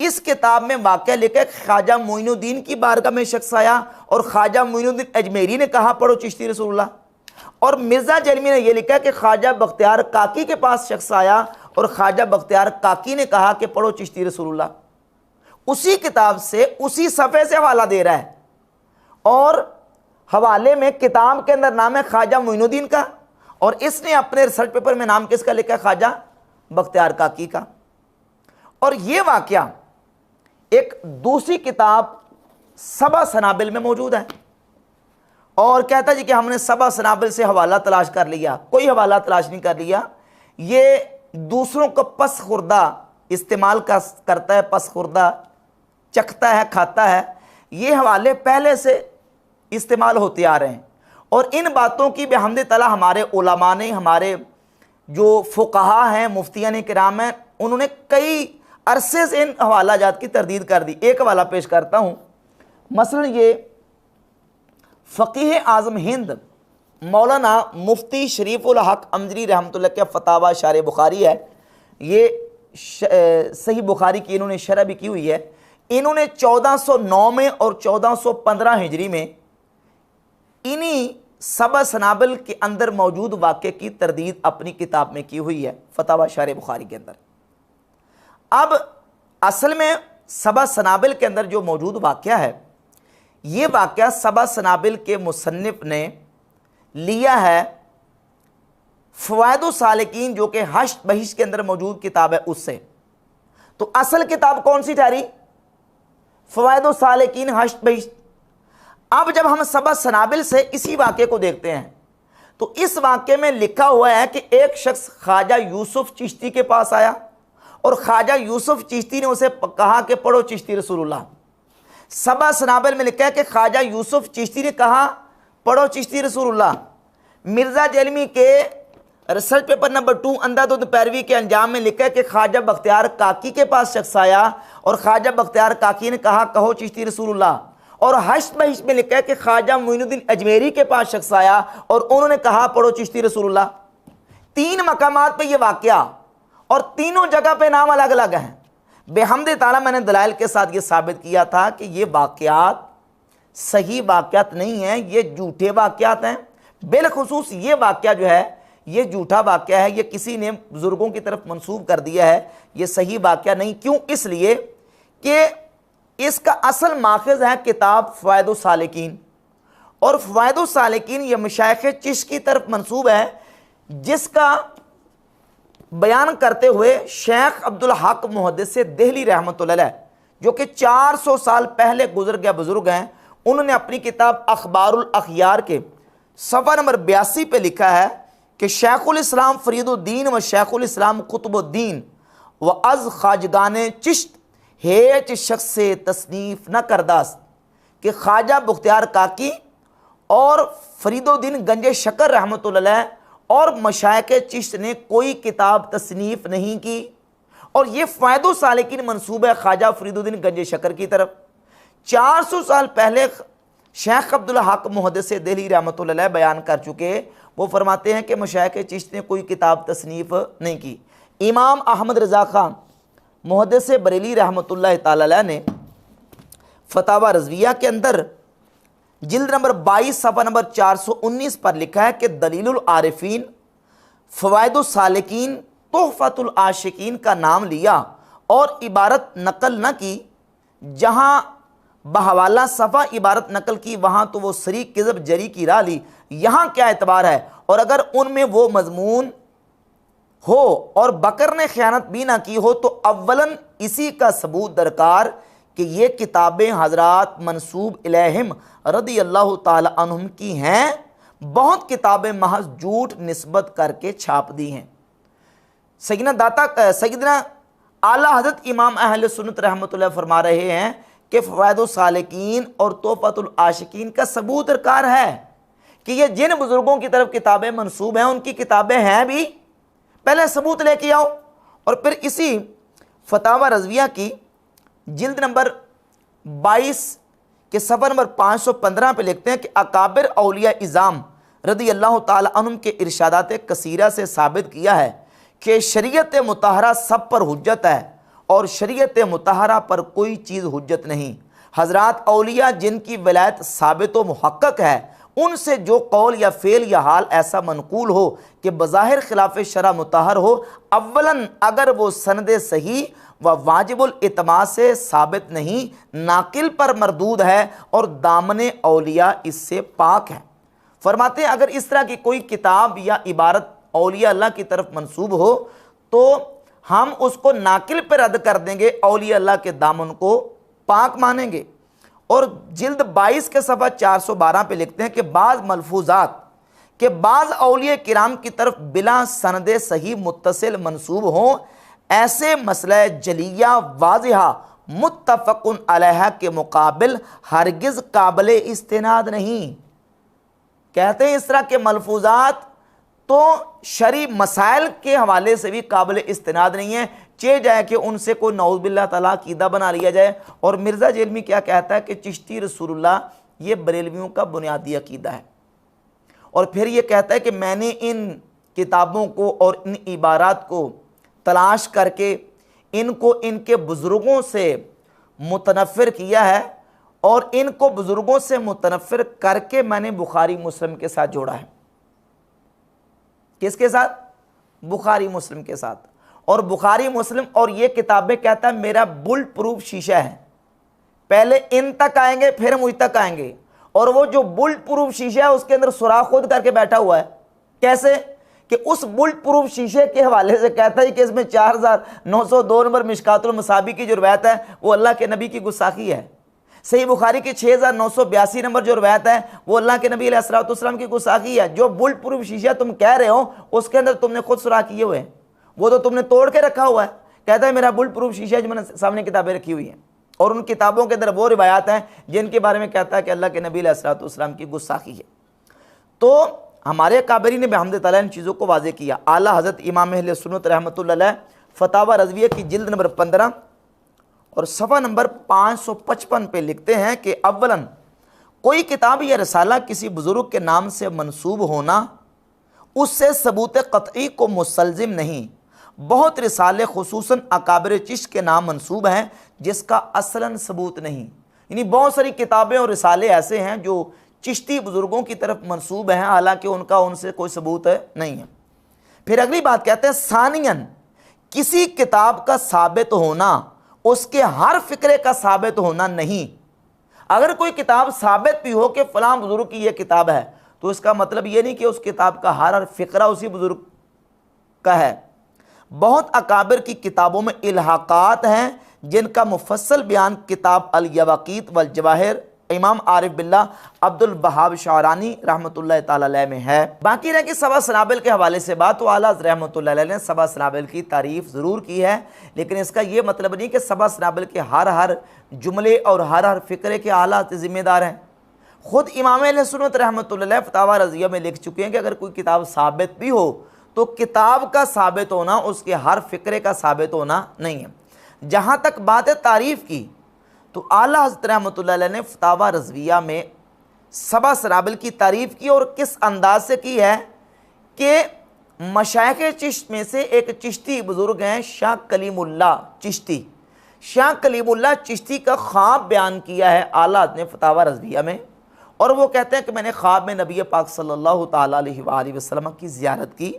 इस किताब में वाक़या लिखा है ख्वाजा मोइनुद्दीन की बारगाह में शख्स आया और ख्वाजा मोइनुद्दीन अजमेरी ने कहा पढ़ो चिश्ती रसूलुल्लाह। और मिर्ज़ा जेलिमी ने यह लिखा कि ख्वाजा बख्तियार काकी के पास शख्स आया और ख्वाजा बख्तियार काकी ने कहा कि पढ़ो चिश्ती रसूलुल्लाह। उसी किताब से उसी सफ़े से हवाला दे रहा है और हवाले में किताब के अंदर नाम है ख्वाजा मोइनुद्दीन का और इसने अपने रिसर्च पेपर में नाम किसका लिखा है? ख्वाजा बख्तियार काकी का। और ये वाक़या एक दूसरी किताब सबा सनाबिल में मौजूद है और कहता जी कि हमने सबा सनाबिल से हवाला तलाश कर लिया। कोई हवाला तलाश नहीं कर लिया, ये दूसरों को पस खुर्दा इस्तेमाल करता है, पस खुर्दा चखता है, खाता है। ये हवाले पहले से इस्तेमाल होते आ रहे हैं और इन बातों की बिहम्द तआला हमारे उलमा ने, हमारे जो फुक़हा हैं, मुफ्तियान किराम हैं, उन्होंने कई अरसे से इन हवाला जात की तरदीद कर दी। एक हवाला पेश करता हूँ। मसलन ये फ़क़ीह आज़म हिंद मौलाना मुफ्ती शरीफुल हक अमजरी रहमतुल्लाह के फतावा शारे बुखारी है। ये सही बुखारी की इन्होंने शरह भी की हुई है। इन्होंने 1409 में और 1415 हिजरी में इन्हीं सबा सनाबिल के अंदर मौजूद वाक़े की तरदीद अपनी किताब में की हुई है, फतावा शारे बुखारी के अंदर। अब असल में सबा सनाबिल के अंदर जो मौजूद वाक़या है, ये वाक़या सबा सनाबिल के मुसन्निफ़ ने लिया है फ़वाइदुस सालिकीन जो कि हश्त बहिश्त के अंदर मौजूद किताब है उससे। तो असल किताब कौन सी ठहरी? फ़वाइदुस सालिकीन हश्त बहिश्त। अब जब हम सबा सनाबिल से इसी वाक़े को देखते हैं तो इस वाक़े में लिखा हुआ है कि एक शख्स ख्वाजा यूसुफ चिश्ती के पास आया और ख्वाजा यूसुफ चिश्ती ने उसे कहा कि पढ़ो चिश्ती रसूलुल्लाह। सबा सनाबिल में लिखा है कि ख्वाजा यूसुफ चिश्ती ने कहा पढ़ो चिश्ती रसूलुल्लाह। मिर्ज़ा जेलिमी के रिसर्च पेपर नंबर 2 अंधाधुंध पैरवी के अंजाम में लिखा है कि ख्वाजा बख्तियार काकी के पास शख्स आया और ख्वाजा बख्तियार काकी ने कहा कहो चिश्ती रसूलुल्लाह। और हश्त बहिश्त में लिखा है कि ख्वाजा मोइनुद्दीन अजमेरी के पास शख्स आया और उन्होंने कहा पढ़ो चिश्ती रसूलुल्लाह। 3 मकामात पे ये वाक़या और तीनों जगह पे नाम अलग अलग हैं। बेहम्द ताला मैंने दलाइल के साथ ये साबित किया था कि ये वाक़यात सही वाक़यात नहीं हैं, ये झूठे वाक़यात हैं। बिलखुसूस ये वाक़या जो है ये झूठा वाक़या है, ये किसी ने बुज़ुर्गों की तरफ मंसूब कर दिया है, ये सही वाक़या नहीं। क्यों? इसलिए कि इसका असल माखज़ है किताब फ़वाइद सालिकीन, और फ़वाइद सालिकीन ये मशाइख़ चिश्त की तरफ मंसूब है, जिसका बयान करते हुए शेख अब्दुल हक मुहद्दिस देहली रहमतुल्लाह अलैह, जो कि 400 साल पहले गुजर गया बुजुर्ग हैं, उन्होंने अपनी किताब अखबारुल अखयार के सफ़ा नंबर 82 पे लिखा है कि शेखुल इस्लाम फरीदुद्दीन व शेखुल इस्लाम कुतुबुद्दीन व अज़ ख्वाजगान चिश्त हेच शख्स से तसनीफ़ न करदास्त, कि ख्वाजा बुख्तियार काकी और फरीदुद्दीन गंजे शकर रहमतुल्लाह अलैह और मशाइख़ चिश्त ने कोई किताब तसनीफ़ नहीं की। और ये फ़वाइद सालिकीन मंसूब है ख्वाजा फरीदुद्दीन गंजे शकर की तरफ। 400 साल पहले शेख अब्दुल हक मुहद्दिस देहली रहमतुल्लाह अलैह बयान कर चुके, वो फरमाते हैं कि मशाइख़ चिश्त ने कोई किताब तसनीफ़ नहीं की। इमाम अहमद रज़ा खान मुहद्दिस बरेली रहमतुल्लाह ताला अलैह ने फतावा रज़विया के अंदर जिल्द नंबर 22 सफ़ा नंबर 419 पर लिखा है कि दलीलुल आरिफीन फ़वाइद सालिकीन तोहफ़तुल आशिकीन का नाम लिया और इबारत नकल न की। जहाँ बहवाला सफ़ा इबारत नकल की, वहाँ तो वो सरी किज़ब जरी की राह ली। यहाँ क्या एतबार है? और अगर उनमें वो मजमून हो और बकर ने ख़यानत भी ना की हो, तो अव्वलन इसी का सबूत दरकार कि ये किताबें हज़रात मंसूब इलैहिम रदी अल्लाह ताला अन्हुम की हैं। बहुत किताबें महज झूठ निस्बत करके छाप दी हैं। सैयदना आला हज़रत इमाम अहले सुन्नत रहमतुल्लाह फरमा रहे हैं कि फ़वाइद सालिकीन और तोहफ़तुल आशिकीन का सबूत दरकार है कि ये जिन बुज़ुर्गों की तरफ किताबें मंसूब हैं उनकी किताबें हैं भी, पहले सबूत लेके आओ। और फिर इसी फतावा रज़विया की जिल्द नंबर 22 के सफ़ा नंबर 515 पे लिखते हैं कि अकाबिर औलिया इज़ाम रदी अल्लाह ताला अन्हुम के इरशादात कसीरा से साबित किया है कि शरीयत मुतहरा सब पर हुज्जत है और शरीयत मुतहरा पर कोई चीज़ हुज्जत नहीं। हज़रात औलिया जिनकी वलायत साबित व मुहक्कक है, उनसे जो कौल या फ़ेल या हाल ऐसा मनकूल हो कि बज़ाहिर खिलाफ शरा मुतहर हो, अव्वलन अगर वो सनद सही व वाजिबुल इत्मा से साबित नहीं, नाकिल पर मरदूद है और दामने औलिया इससे पाक है। फरमाते हैं अगर इस तरह की कोई किताब या इबारत औलिया अल्लाह की तरफ मंसूब हो तो हम उसको नाकिल पर रद्द कर देंगे, औलिया अल्लाह के दामन को पाक मानेंगे। और जिल्द 22 के सफ़ा 412 पे लिखते हैं कि बाज़ मलफूजात के बाज़ औलिया किराम की तरफ बिला सनद सही मुत्तसिल मंसूब हों, ऐसे मसला जलिया वाज़िहा मुत्तफ़क़ुन अलैहा के मुकाबिल हरगिज़ काबिल इस्तिनाद नहीं। कहते हैं इस तरह के मलफूजात तो शरी मसाइल के हवाले से भी काबिल इस्तिनाद नहीं है, चे जाए कि उनसे कोई नऊज़ बिल्लाह ताला अक़ीदा बना लिया जाए। और मिर्ज़ा जेलमी क्या कहता है कि चिश्ती रसूलुल्लाह ये बरेलवियों का बुनियादी अक़ीदा है। और फिर ये कहता है कि मैंने इन किताबों को और इन इबारात को तलाश करके इनको इनके बुज़ुर्गों से मुतनफ़िर किया है और इनको बुज़ुर्गों से मुतनफ़िर करके मैंने बुखारी मुस्लिम के साथ जोड़ा है। किसके साथ? बुखारी मुस्लिम के साथ। और बुखारी मुस्लिम और ये किताबें कहता है मेरा बुलेट प्रूफ शीशा है, पहले इन तक आएंगे फिर मुझ तक आएंगे। और वो जो बुलेट प्रूफ शीशा है उसके अंदर सुराख खुद करके बैठा हुआ है। कैसे? कि उस बुलेट प्रूफ शीशे के हवाले से कहता है कि इसमें 4902 नंबर मिशकातुल मसाबी की जो रवायत है वो अल्लाह के नबी की गुस्ताखी है। सही बुखारी की 6982 नंबर जो रवायत है वो अल्लाह के नबी अलैहिस्सलाम की गुस्ताखी है। जो बुलेट प्रूफ शीशा तुम कह रहे हो उसके अंदर तुमने खुद सुराख किए हुए हैं, वो तो तुमने तोड़ के रखा हुआ है। कहता है मेरा बुलेट प्रूफ शीशा जो मैंने सामने किताबें रखी हुई हैं और उन किताबों के अंदर वो रिवायात हैं जिनके बारे में कहता है कि अल्लाह के नबी अलैहिस्सलाम की गुस्ताखी है। तो हमारे काबरी ने बिहम्द ताला इन चीज़ों को वाज़ेह किया। आला हज़रत इमाम अहले सुन्नत रहमतुल्लाह अलैह फतावा रज़विया की जिल्द नंबर 15 और सफ़ा नंबर 555 पे लिखते हैं कि अव्वलन कोई किताब या रसाला किसी बुज़ुर्ग के नाम से मंसूब होना उससे सबूत क़तई को मुसलजिम नहीं। बहुत रिसाले खुसूसन अकाबिर चिश्त के नाम मंसूब हैं जिसका असलन सबूत नहीं। यानी बहुत सारी किताबें और रिसाले ऐसे हैं जो चिश्ती बुज़ुर्गों की तरफ मंसूब हैं, हालांकि उनका उनसे कोई सबूत नहीं है। फिर अगली बात कहते हैं सानियन किसी किताब का साबित होना उसके हर फिक्रे का साबित होना नहीं। अगर कोई किताब साबित भी हो कि फलां बुजुर्ग की यह किताब है, तो इसका मतलब ये नहीं कि उस किताब का हर फिक्रा उसी बुजुर्ग का है। बहुत अकाबिर की किताबों में इल्हाकात हैं जिनका मुफस्सल बयान किताब अल यवाकीत वल जवाहिर इमाम आरिफ बिल्ला अब्दुल वहाब शारानी रहमतुल्लाह ताला अलैह में है। बाकी रह कि सबा सनाबिल के हवाले से बात, तो आला रहमतुल्लाह अलैह ने सबा सनाबिल की तारीफ़ ज़रूर की है, लेकिन इसका ये मतलब नहीं कि सबा सनाबिल के हर जुमले और हर फ़िक्रे के आला ज़िम्मेदार हैं। ख़ुद इमाम अहले सुन्नत रहमतुल्लाह अलैह फतावा रज़िया में लिख चुके हैं कि अगर कोई किताब साबित भी हो तो किताब का साबित होना उसके हर फ़िक्रे का साबित होना नहीं है। जहाँ तक बात है तारीफ़ की, तो आला हज़रत रहमतुल्लाह अलैह ने फतावा रज़विया में सबा सनाबिल की तारीफ़ की, और किस अंदाज से की है कि मशाइख़ चिश्त में से एक चिश्ती बुज़ुर्ग हैं शाह कलीमुल्लाह चिश्ती। शाह कलीमुल्लाह चिश्ती का ख्वाब बयान किया है आला ने फतावा रज़विया में, और वो कहते हैं कि मैंने ख्वाब में नबी पाक सल्लल्लाहु ताला अलैहि वसल्लम की ज़ियारत की,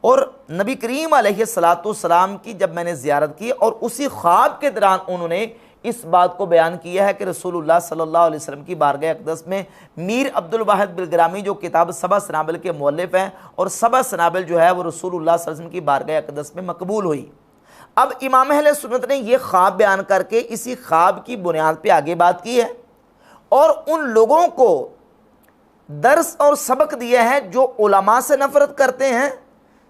और नबी करीम अलैहिस्सलाम की जब मैंने ज़ियारत की, और उसी ख्वाब के दौरान उन्होंने इस बात को बयान किया है कि रसूलुल्लाह सल्लल्लाहु अलैहि वसल्लम की बारगाह अक़दस में मीर अब्दुल वाहिद बिलग्रामी जो किताब सबा सनाबिल के मौलिफ़ हैं, और सबा सनाबिल जो है वो रसूलुल्लाह सल्लल्लाहु अलैहि वसल्लम की बारगाह अक़दस में मकबूल हुई। अब इमाम अहले सुन्नत ने यह ख्वाब बयान करके इसी ख्वाब की बुनियाद पर आगे बात की है, और उन लोगों को दर्स और सबक दिया है जो उलमा से नफ़रत करते हैं,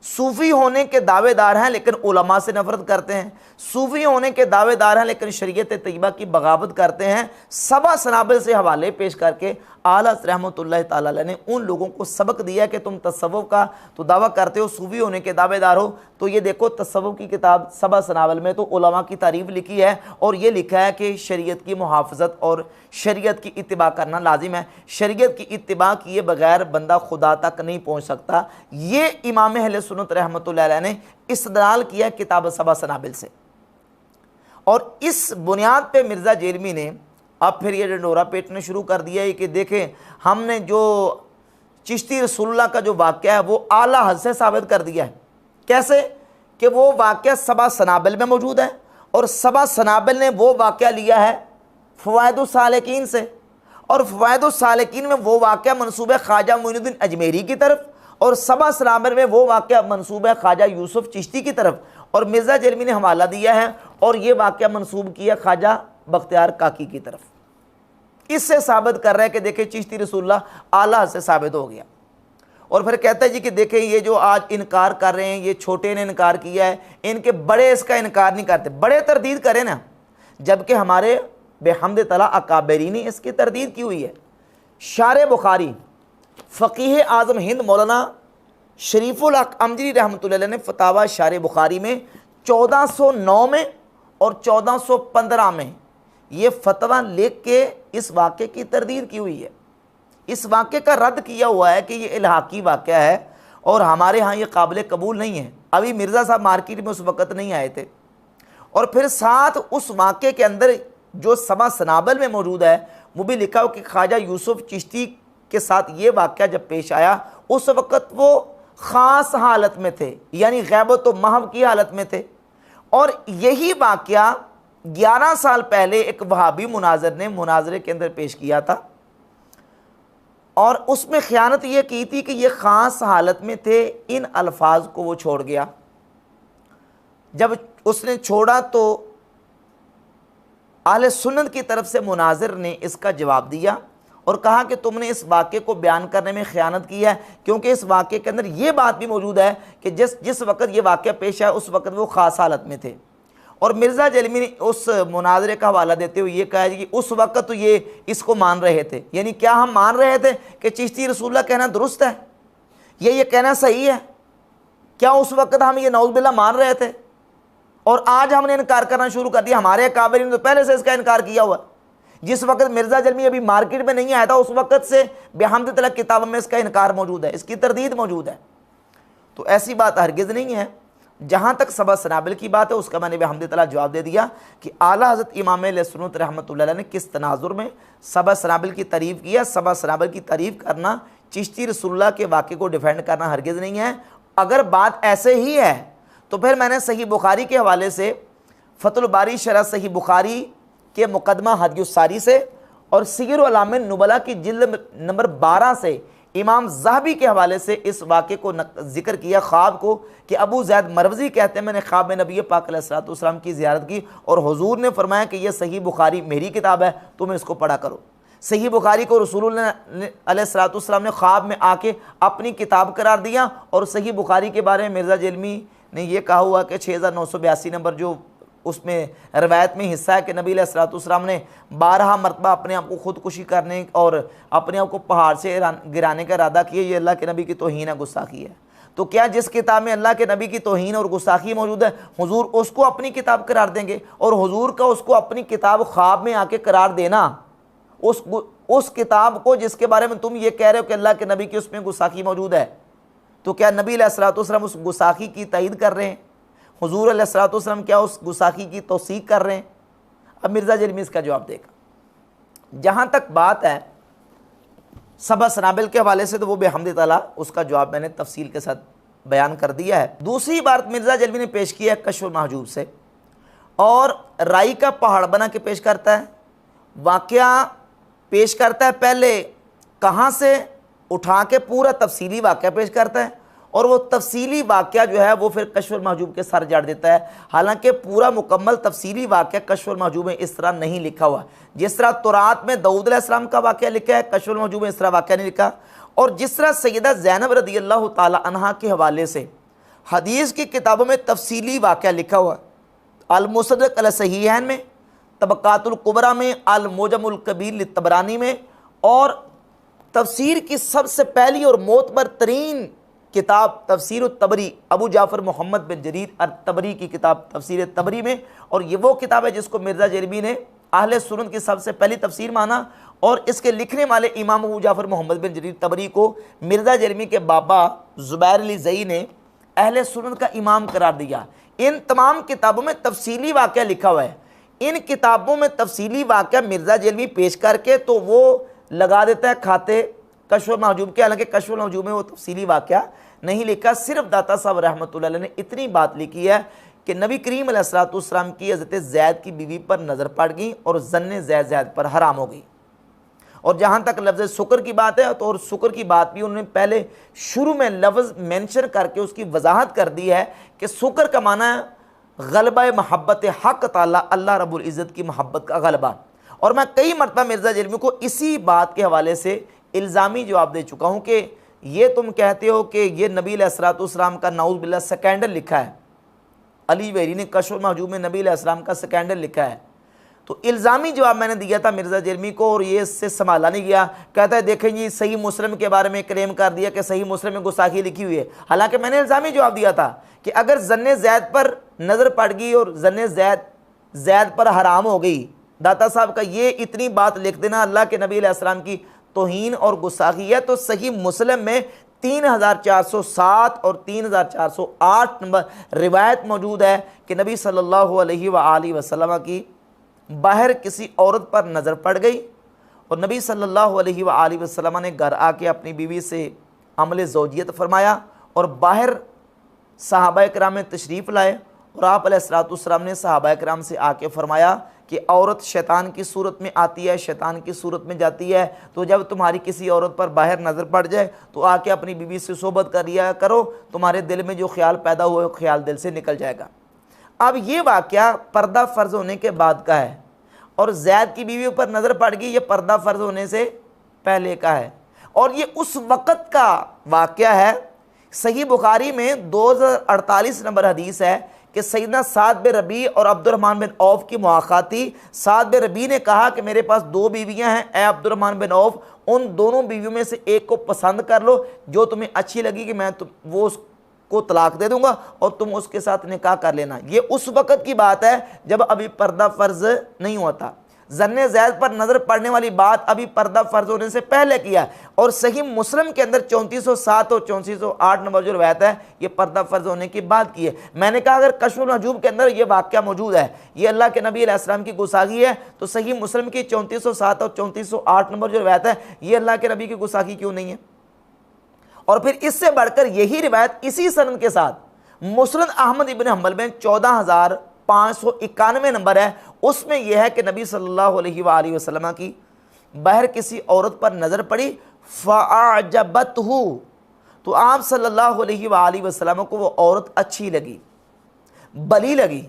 सूफ़ी होने के दावेदार हैं लेकिन उलमा से नफ़रत करते हैं, सूफ़ी होने के दावेदार हैं लेकिन शरीयत तैयबा की बगावत करते हैं। सबा सनाबिल से हवाले पेश करके आला रहमतुल्लाह ताला अलैह ने उन लोगों को सबक दिया कि तुम तसव्वुफ़ का तो दावा करते हो, सूफ़ी होने के दावेदार हो, तो ये देखो तसव्वुफ़ की किताब सबा सनाबिल में तो उलमा की तारीफ़ लिखी है, और ये लिखा है कि शरीयत की मुहाफ़ज़त और शरीयत की इत्तिबा करना लाजिम है, शरीयत की इत्तिबा किए बगैर बंदा खुदा तक नहीं पहुँच सकता। ये इमाम अहले सुन्नत रहमतुल्लाह अलैह ने इस्तेदलाल किया किताब सबा सनाबिल से, और इस बुनियाद पे मिर्ज़ा जेलमी ने अब फिर ये डंडोरा पेटने शुरू कर दिया है कि देखें हमने जो चिश्ती रसूलुल्लाह का जो वाक़या है वो आला हद से साबित कर दिया है। कैसे कि वो वाक़या सबा सनाबिल में मौजूद है, और सबा सनाबिल ने वो वाक़या लिया है फ़वाइदुस सालिकीन से, और फ़वाइदुस सालिकीन में वो वाक़या मनसूब है ख्वाजा मोइनुद्दीन अजमेरी की तरफ, और सबा सनाबिल में वो वाक़या मनसूब है ख्वाजा यूसुफ चिश्ती की तरफ, और मिर्ज़ा जेलमी ने हवाला दिया है और ये वाक़या मनसूब किया ख्वाजा बख्तियार काकी की तरफ। इससे साबित कर रहा है कि देखें चिश्ती रसूलुल्लाह आला से साबित हो गया। और फिर कहता है जी कि देखें ये जो आज इनकार कर रहे हैं, ये छोटे ने इनकार किया है, इनके बड़े इसका इनकार नहीं करते, बड़े तरदीद करें ना, जबकि हमारे बेहमद तला अकाबरी ने इसकी तरदीद की हुई है। शार बुखारी फ़कीह आज़म हिंद मौलाना शरीफुल हक अमजरी रहमतुल्लाह अलैह ने फतावा शार बुखारी में 1409 में और 1415 में ये फतवा लिख के इस वाक़े की तरदीद की हुई है। इस वाक़े का रद्द किया हुआ है कि ये इल्हाकी वाक़या है और हमारे यहाँ ये काबिल कबूल नहीं है। अभी मिर्ज़ा साहब मार्केट में उस वक़्त नहीं आए थे, और फिर साथ उस वाक़े के अंदर जो सबा सनाबिल में मौजूद है वो भी लिखा हो कि ख्वाजा यूसुफ चिश्ती के साथ ये वाक़या जब पेश आया उस वक़्त वो ख़ास हालत में थे, यानी गैबत व महव की हालत में थे, और यही वाक़या 11 साल पहले एक वहाबी मुनाज़र ने मुनाज़रे के अंदर पेश किया था, और उसमें ख़यानत यह की थी कि ये ख़ास हालत में थे। इन अल्फाज को वो छोड़ गया। जब उसने छोड़ा तो अहले सुन्नत की तरफ से मुनाज़िर ने इसका जवाब दिया और कहा कि तुमने इस वाक़े को बयान करने में ख़यानत की है, क्योंकि इस वाक़े के अंदर ये बात भी मौजूद है कि जिस वक़्त ये वाक़या पेश आया उस वक़्त वो ख़ास हालत में थे। और मिर्ज़ा जेलमी ने उस मुनाज़रे का हवाला देते हुए ये कहा कि उस वक़्त तो ये इसको मान रहे थे, यानी क्या हम मान रहे थे कि चिश्ती रसूलुल्लाह कहना दुरुस्त है, ये कहना सही है? क्या उस वक़्त हम ये नौज़ुबिल्लाह मान रहे थे और आज हमने इनकार करना शुरू कर दिया? हमारे काबिल ने तो पहले से इसका इनकार किया हुआ। जिस वक़्त मिर्ज़ा जेलमी अभी मार्केट में नहीं आया था उस वक़्त से बेहमद तलक किताब में इसका इनकार मौजूद है, इसकी तरदीद मौजूद है। तो ऐसी बात हरगिज़ नहीं है। जहाँ तक सबा सनाबिल की बात है उसका मैंने बेहमद तआला जवाब दे दिया कि आला हज़रत इमाम अहले सुन्नत रहमतुल्लाह अलैह ने किस तनाजुर में सबा सनाबिल की तारीफ़ किया। सबा सनाबिल की तारीफ़ करना चिश्ती रसूलुल्लाह के वाक़े को डिफेंड करना हरगिज़ नहीं है। अगर बात ऐसे ही है तो फिर मैंने सही बुखारी के हवाले से फतुल बारी शरह सही बुखारी के मुकदमा हदयुस सारी से और सीर अलाम नुबला की जिल्द नंबर 12 से इमाम ज़हबी के हवाले से इस वाक़े को जिक्र किया, ख्वाब को, कि अबू ज़ैद मरवज़ी कहते हैं मैंने ख्वाब में नबी पाक अलैहिस्सलाम की ज़ियारत की और हुजूर ने फरमाया कि यह सही बुखारी मेरी किताब है, तुम इसको पढ़ा करो। सही बुखारी को रसूल अलैहिस्सलाम ने ख्वाब में आके अपनी किताब करार दिया। और सही बुखारी के बारे में मिर्ज़ा जेलमी ने यह कहा हुआ कि 6982 नंबर जो उसमें रवायत में हिस्सा है कि नबी अलैहिस्सलाम ने 12 मरतबा अपने आप को खुदकुशी करने और अपने आप को पहाड़ से गिराने का इरादा किया। ये अल्लाह के नबी की तौहीन है, गुस्ताखी है। तो क्या जिस किताब में अल्लाह के नबी की तौहीन और गुस्ताखी मौजूद है, हुजूर उसको अपनी किताब करार देंगे? और हुजूर का उसको अपनी किताब ख्वाब में आके करार देना, उस किताब को जिसके बारे में तुम ये कह रहे हो कि अल्लाह के नबी की उसमें गुस्ताखी मौजूद है, तो क्या नबी अलैहिस्सलाम उस गुस्ताखी की तईद कर रहे हैं? हुजूर अलैहिस्सलाम क्या उस गुस्ताखी की तौसीक कर रहे हैं? अब मिर्ज़ा जेलमी इसका जवाब देगा। जहाँ तक बात है सबा सनाबिल के हवाले से, तो वो बेहमद ताला उसका जवाब मैंने तफसील के साथ बयान कर दिया है। दूसरी बात मिर्ज़ा जेलमी ने पेश किया है कश्फ महजूब से, और राई का पहाड़ बना के पेश करता है, वाक़या पेश करता है, पहले कहाँ से उठा के पूरा तफसीली वाक़या पेश करता है, और वो तफसीली वाक़या जो है वो फिर कश्फ महजूब के सर जड़ देता है। हालांकि पूरा मुकम्मल तफसीली वाक़या कश्फ महजूब में इस तरह नहीं लिखा हुआ। जिस तरह तौरात में दाऊद अलैहिस्सलाम का वाक़या लिखा है, कश्फ महजूब में इस तरह वाक़या नहीं लिखा। और जिस तरह सैयदा ज़ैनब रज़ियल्लाहु ताला अन्हा के हवाले से हदीस की किताबों में तफसीली वाक़या लिखा हुआ, अल-मुसद्दक़ अल-सहीहैन में, तबक़ातुल कुबरा में, अल-मुजमुल कबीर लित्तबरानी में, और तफसीर की सबसे पहली और मोतबर तरीन किताब तफसीर तबरी अबू जाफ़र मोहम्मद बिन जरीर अत-तबरी की किताब तफसीर तबरी में। और ये वो किताब है जिसको मिर्ज़ा जेलमी ने अहले सुन्नत की सबसे पहली तफसीर माना, और इसके लिखने वाले इमाम अबू जाफ़र मोहम्मद बिन जरीर तबरी को मिर्ज़ा जेलमी के बाबा ज़ुबैर अली ज़ई ने अहले सुन्नत का इमाम करार दिया। इन तमाम किताबों में तफसीली वाक़या लिखा हुआ है। इन किताबों में तफसीली वाक़या मिर्ज़ा जेलमी पेश करके तो वो लगा देता है खाते कश्फ महजूब के, हालांकि कश्फ महजूब में वो तफसीली वाक़या नहीं लिखा। सिर्फ दाता साहब रहमतुल्लाह अलैह ने इतनी बात लिखी है कि नबी करीम अलैहिस्सलाम की हज़रत ज़ैद की बीवी पर नज़र पड़ गई और ज़न्ने ज़ैद पर हराम हो गई। और जहाँ तक लफ्ज़ शुक्र की बात है, तो और शुक्र की बात भी उन्होंने पहले शुरू में लफ्ज़ मेंशन करके उसकी वजाहत कर दी है कि शुक्र का माना है गलबा महब्बत हक़ ताला, अल्लाह रब्बुल इज़्ज़त की महब्बत का गलबा। और मैं कई मरतबा मिर्ज़ा जेलमी को इसी बात के हवाले से इल्ज़ामी जवाब दे चुका हूँ कि ये तुम कहते हो कि ये नबी अलैहिस्सलाम का नाउज़ बिल्लाह स्कैंडल लिखा है, अली वेरी ने कश्फ महजूब में नबी अलैहिस्सलाम का स्कैंडल लिखा है। तो इल्ज़ामी जवाब मैंने दिया था मिर्ज़ा जेलमी को, और ये इससे संभाला नहीं गया। कहता है देखें जी सही मुस्लिम के बारे में क्लेम कर दिया कि सही मुस्लिम में गुस्ताखी लिखी हुई है। हालांकि मैंने इल्ज़ामी जवाब दिया था कि अगर ज़न्ने ज़ैद पर नज़र पड़ गई और ज़न्ने ज़ैद पर हराम हो गई, दाता साहब का ये इतनी बात लिख देना अल्लाह के नबी अलैहिस्सलाम की तौहीन और गुस्ताखी है, तो सही मुस्लिम में 3407 और 3408 नंबर रिवायत मौजूद है कि नबी सल्लल्लाहु अलैहि वसल्लम की बाहर किसी औरत पर नज़र पड़ गई और नबी सल्लल्लाहु अलैहि वसल्लम ने घर आके अपनी बीवी से अमल ज़ौजियत फरमाया और बाहर सहाबा किराम में तशरीफ़ लाए और आप अलैहिस्सलाम ने सहाबा किराम से आके फरमाया कि औरत शैतान की सूरत में आती है, शैतान की सूरत में जाती है, तो जब तुम्हारी किसी औरत पर बाहर नज़र पड़ जाए तो आके अपनी बीवी से सोबत कर लिया करो, तुम्हारे दिल में जो ख्याल पैदा हुआ ख्याल दिल से निकल जाएगा। अब ये वाक़या पर्दा फ़र्ज़ होने के बाद का है और ज़ैद की बीवी पर नज़र पड़ गई, ये पर्दा फ़र्ज़ होने से पहले का है और ये उस वक़्त का वाक़या है। सही बुखारी में 2048 नंबर हदीस है कि सैयदना साद बिन रबी और अब्दुर्रहमान बिन औफ की मुलाकात थी। साद बिन रबी ने कहा कि मेरे पास 2 बीवियां हैं, ए अब्दुर्रहमान बिन औफ, उन दोनों बीवियों में से एक को पसंद कर लो, जो तुम्हें अच्छी लगी कि मैं वो उसको तलाक दे दूंगा और तुम उसके साथ निकाह कर लेना। ये उस वक़्त की बात है जब अभी पर्दा फ़र्ज़ नहीं होता। ज़न्ने ज़ैद पर नज़र पड़ने वाली बात अभी पर्दा फ़र्ज़ होने से पहले किया और सही मुस्लिम के अंदर 3407 और 3408 नंबर जो रवायत है ये पर्दा फ़र्ज़ होने की बात की है। मैंने कहा अगर कश्फ़ुल महजूब के अंदर ये वाक़या मौजूद है, ये अल्लाह के नबी अलैहिस्सलाम की गुस्ताखी है, तो सही मुस्लिम की 3407 और 3408 नंबर जो रवायत है ये अल्लाह के नबी की गुस्ताखी क्यों नहीं है? और फिर इससे बढ़कर यही रिवायत इसी सनद के साथ मुस्नद अहमद इब्न हंबल में 591 नंबर है, उसमें यह है कि नबी सल्लल्लाहु अलैहि वसल्लम की बाहर किसी औरत पर नज़र पड़ी, फ़अअजबतहु, तो आप सल्लल्लाहु अलैहि वसल्लम को वो औरत अच्छी लगी, भली लगी,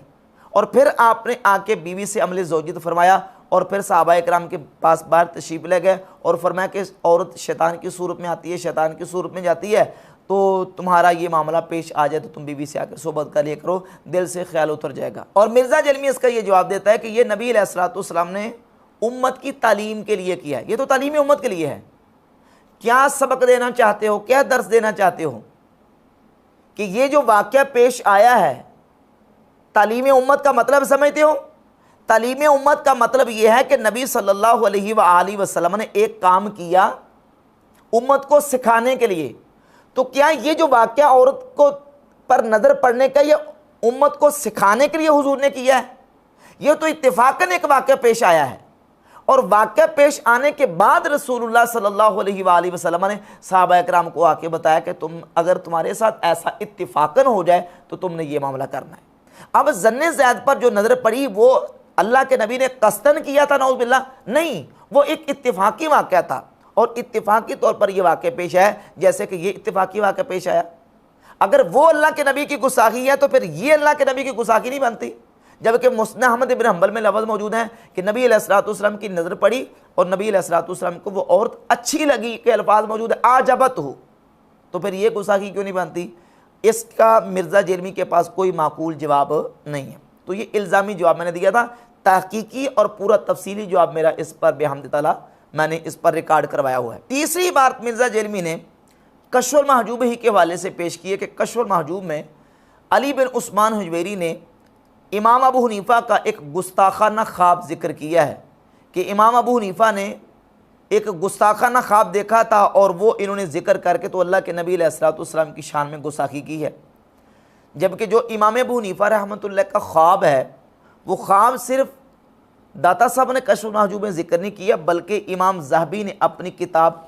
और फिर आपने आके बीवी से अमले ज़ौजियत फरमाया और फिर सहाबाए किराम के पास बाहर तशरीफ़ ले गए और फरमाया कि औरत शैतान की सूरत में आती है, शैतान की सूरत में जाती है, तो तुम्हारा ये मामला पेश आ जाए तो तुम बीवी से आकर सोबत कर लिया करो, दिल से ख्याल उतर जाएगा। और मिर्ज़ा जलमी इसका ये जवाब देता है कि ये नबी अलैहिस्सलाम ने उम्मत की तालीम के लिए किया है, ये तो तालीम उम्मत के लिए है। क्या सबक देना चाहते हो, क्या दर्स देना चाहते हो कि ये जो वाक़या पेश आया है, तालीम उम्मत का मतलब समझते हो? तालीम उम्मत का मतलब यह है कि नबी सल्लल्लाहु अलैहि वसल्लम ने एक काम किया उम्मत को सिखाने के लिए, तो क्या ये जो वाक़या औरत को पर नज़र पड़ने का ये उम्मत को सिखाने के लिए हुजूर ने किया है? ये तो इत्तेफाकन एक वाक़या पेश आया है, और वाक़या पेश आने के बाद रसूलुल्लाह सल्लल्लाहु अलैहि वसल्लम ने सहाबा किराम को आके बताया कि तुम अगर तुम्हारे साथ ऐसा इत्तेफाकन हो जाए तो तुमने ये मामला करना है। अब ज़न्ने ज़ैद पर जो नज़र पड़ी वो अल्लाह के नबी ने कस्तन किया था, नऊज़ बिल्लाह, नहीं, वो एक इत्तेफाकी वाक़या था, और इत्तेफाकी तौर पर यह वाक़या पेश आया जैसे कि ये इत्तेफाकी वाक़या पेश आया। अगर वो अल्लाह के नबी की गुस्ताखी है तो फिर ये अल्लाह के नबी की गुस्ताखी नहीं बनती। जबकि मुस्नद अहमद इब्न हंबल में लफ्ज़ मौजूद है कि नबी अलैहिस्सलाम की नज़र पड़ी और नबी अलैहिस्सलाम को वो औरत अच्छी लगी के अल्फाज मौजूद है, आजबत हो, तो फिर ये गुस्ताखी क्यों नहीं बनती? इसका मिर्ज़ा जेरमी के पास कोई माकूल जवाब नहीं है। तो ये इल्ज़ामी जवाब मैंने दिया था, तहकीकी और पूरा तफसीली जवाब मेरा इस पर बेहमद ताला मैंने इस पर रिकॉर्ड करवाया हुआ है। तीसरी बात मिर्ज़ा जेरमी ने कश्फुल महजूब ही के हवाले से पेश की है कि कश्फुल महजूब में अली बिन उस्मान हुजवेरी ने इमाम अबू हनीफ़ा का एक गुस्ताखाना ख्वाब ज़िक्र किया है कि इमाम अबू हनीफ़ा ने एक गुस्ताखाना ख्वाब देखा था और वो इन्होंने ज़िक्र करके तो अल्लाह के नबी अलैहिस्सलाम की शान में गुस्ताखी की है। जबकि जो इमाम अबू हनीफ़ा रहमतुल्लाह का ख्वाब है वो ख्वाब सिर्फ दाता साहब ने कश्फ महजूब में ज़िक्र नहीं किया, बल्कि इमाम ज़हबी ने अपनी किताब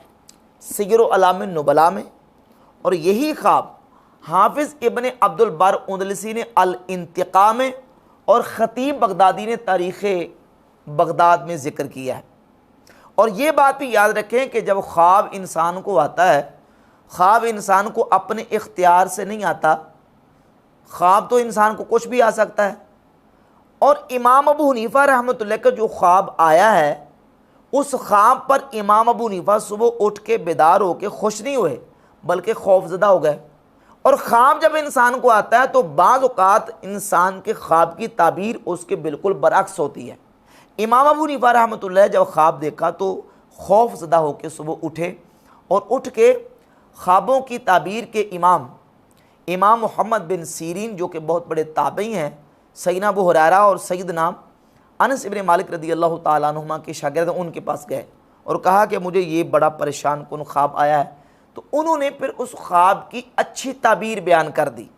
सिगर अलाम नुबला में, और यही ख्वाब हाफिज़ इब्न अब्दुल बर उंदलसी ने अल इंतिक़ा में और ख़तीब बगदादी ने तारीख़ बगदाद में ज़िक्र किया है। और ये बात भी याद रखें कि जब ख्वाब इंसान को आता है, ख्वाब इंसान को अपने इख्तियार से नहीं आता, ख्वाब तो इंसान को कुछ भी आ सकता है। और इमाम अबू हनीफ़ा रहमतुल्लाह का जो ख्वाब आया है उस ख्वाब पर इमाम अबू हनीफ़ा सुबह उठ के बेदार होकर खुश नहीं हुए बल्कि खौफज़दा हो गए। और ख्वाब जब इंसान को आता है तो बाज़ औक़ात इंसान के ख्वाब की ताबीर उसके बिल्कुल बरअक्स होती है। इमाम अबू हनीफ़ा रहमतुल्लाह जब ख्वाब देखा तो खौफज़दा होकर सुबह उठे और उठ के ख्वाबों की ताबीर के इमाम मोहम्मद बिन सीरीन जो कि बहुत बड़े ताबई हैं, सैयदना अबू हुरैरा और सैयदना अनस इब्न मालिक रदी अल्लाह ताला अन्हुमा के शागिर्द उनके पास गए और कहा कि मुझे ये बड़ा परेशान कुन ख्वाब आया है। तो उन्होंने फिर उस ख्वाब की अच्छी ताबीर बयान कर दी।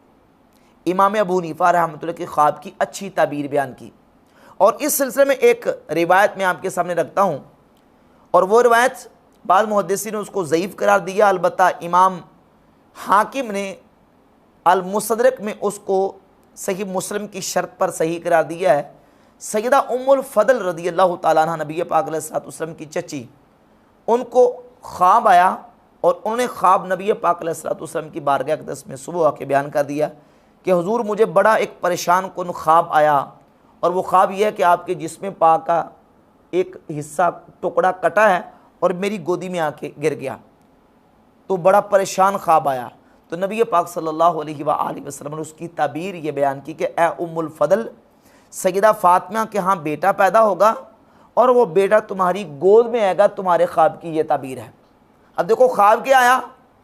इमाम अबू हनीफ़ा रहमतुल्लाह के ख्वाब की अच्छी ताबीर बयान की। और इस सिलसिले में एक रिवायत मैं आपके सामने रखता हूँ, और वो रिवायत बाद मुहद्दिसीन ने उसको ज़ईफ़ करार दिया, अलबत्ता इमाम हाकिम ने अल मुस्तदरक में उसको सही मुस्लिम की शर्त पर सही करार दिया है। सैयदा उम्मुल फदल रदी अल्लाह ताला अन्हा नबी पाक अलैहिस्सलाम की चची, उनको ख्वाब आया और उन्होंने ख्वाब नबी पाक अलैहिस्सलाम की बारगाह अक़दस में सुबह आके बयान कर दिया कि हुजूर मुझे बड़ा एक परेशान कुन ख्वाब आया, और वो ख्वाब यह है कि आपके जिस्म पाक का एक हिस्सा टुकड़ा कटा है और मेरी गोदी में आके गिर गया, तो बड़ा परेशान ख्वाब आया। तो नबी पाक सल्लल्लाहु अलैहि वसल्लम ने उसकी ताबीर ये बयान की कि ए उम्मुल फदल, सैयदा फातिमा के यहाँ बेटा पैदा होगा और वो बेटा तुम्हारी गोद में आएगा, तुम्हारे ख्वाब की ये ताबीर है। अब देखो ख्वाब क्या आया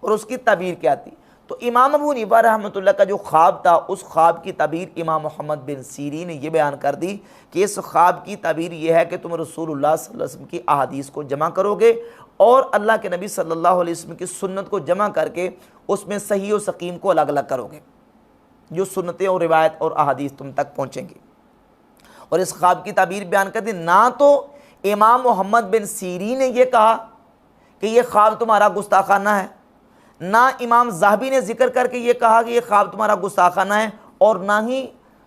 और उसकी ताबीर क्या थी। तो इमाम अबू हनीफ़ा रहमतुल्लाह का जो ख्वाब था उस ख्वाब की ताबीर इमाम मोहम्मद बिन सीरीन ने यह बयान कर दी कि इस ख्वाब की ताबीर यह है कि तुम रसूलुल्लाह सल्लल्लाहु अलैहि वसल्लम की अहादीस को जमा करोगे और अल्लाह के नबी सल्लल्लाहु अलैहि वसल्लम की सुन्नत को जमा करके उसमें सही और सकीम को अलग अलग करोगे, जो सुन्नतें और रिवायत और अहादीस तुम तक पहुँचेंगी। और इस ख्वाब की ताबीर बयान कर दी। ना तो इमाम मोहम्मद बिन सीरीन ने यह कहा कि यह ख्वाब तुम्हारा गुस्ताखाना है, ना इमाम ज़हबी ने जिक्र करके ये कहा कि ये ख्वाब तुम्हारा गुस्ताखाना है, और ना ही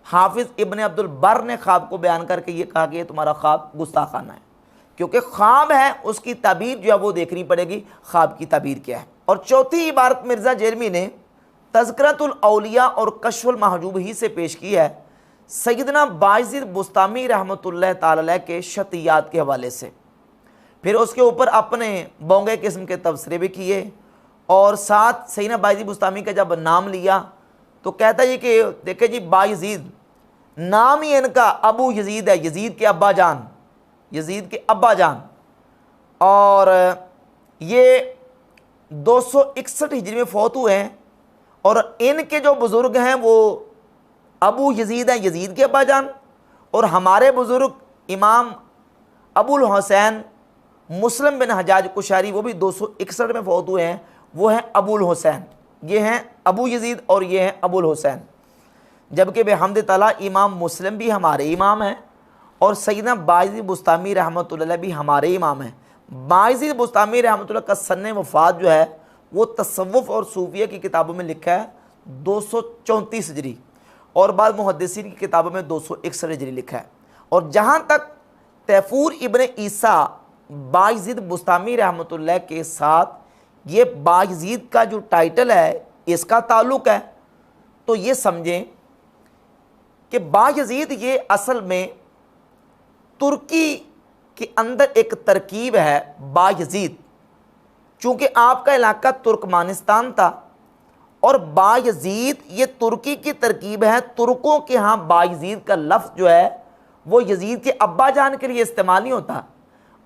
हाफिज़ इब्न अब्दुल बर ने ख्वाब को बयान करके ये कहा कि ये तुम्हारा ख्वाब गुस्ताखाना है, क्योंकि ख्वाब है उसकी ताबीर जो है वो देखनी पड़ेगी, ख्वाब की ताबीर क्या है। और चौथी इबारत मिर्ज़ा जेरमी ने तज़किरतुल औलिया और कश्फुल महजूब ही से पेश की है सैयदना बायज़ीद बुस्तामी रहमतुल्लाह ताला अलैह के शतियात के हवाले से। फिर उसके ऊपर अपने बोंगे किस्म के तबसरे भी किए और साथ सैयदना बायज़ीद बुस्तामी का जब नाम लिया तो कहता है कि देखे जी बायज़ीद नाम ही इनका अबू यजीद है, यजीद के अब्बा जान, यजीद के अब्बा जान। और ये 261 हिजरी में फौत हुए हैं और इनके जो बुज़ुर्ग हैं वो अबू यजीद हैं, यजीद के अब्बा जान। और हमारे बुज़ुर्ग इमाम अबुल हुसैन मुस्लिम बिन हजाज कुशारी वो भी 261 में फौत हुए हैं, वो हैं अबुल हुसैन। ये हैं अबू यजीद और ये हैं अबुल हुसैन। जबकि बेहम्द ताला इमाम मुस्लिम भी हमारे इमाम हैं और सैयदना बायज़ीद बुस्तामी रहमतुल्लाह भी हमारे इमाम हैं। बायज़ीद बुस्तामी रहमतुल्लाह का सन्ने वफ़ात जो है वो तसव्वुफ़ और सूफिया की किताबों में लिखा है 234 हिजरी और बाद मुहद्दिसीन की किताबों में 261 हिजरी लिखा है। और जहाँ तक तैफूर इब्न ईसा बायज़ीद बुस्तामी रहमतुल्लाह के साथ ये बायज़ीद का जो टाइटल है इसका ताल्लुक़ है, तो ये समझें कि बायज़ीद ये असल में तुर्की के अंदर एक तरकीब है बायज़ीद। चूँकि आपका इलाका तुर्कमानिस्तान था और बायज़ीद ये तुर्की की तरकीब है। तुर्कों के यहाँ बायज़ीद का लफ्ज़ जो है वो यजीद के अब्बा जान के लिए इस्तेमाल नहीं होता,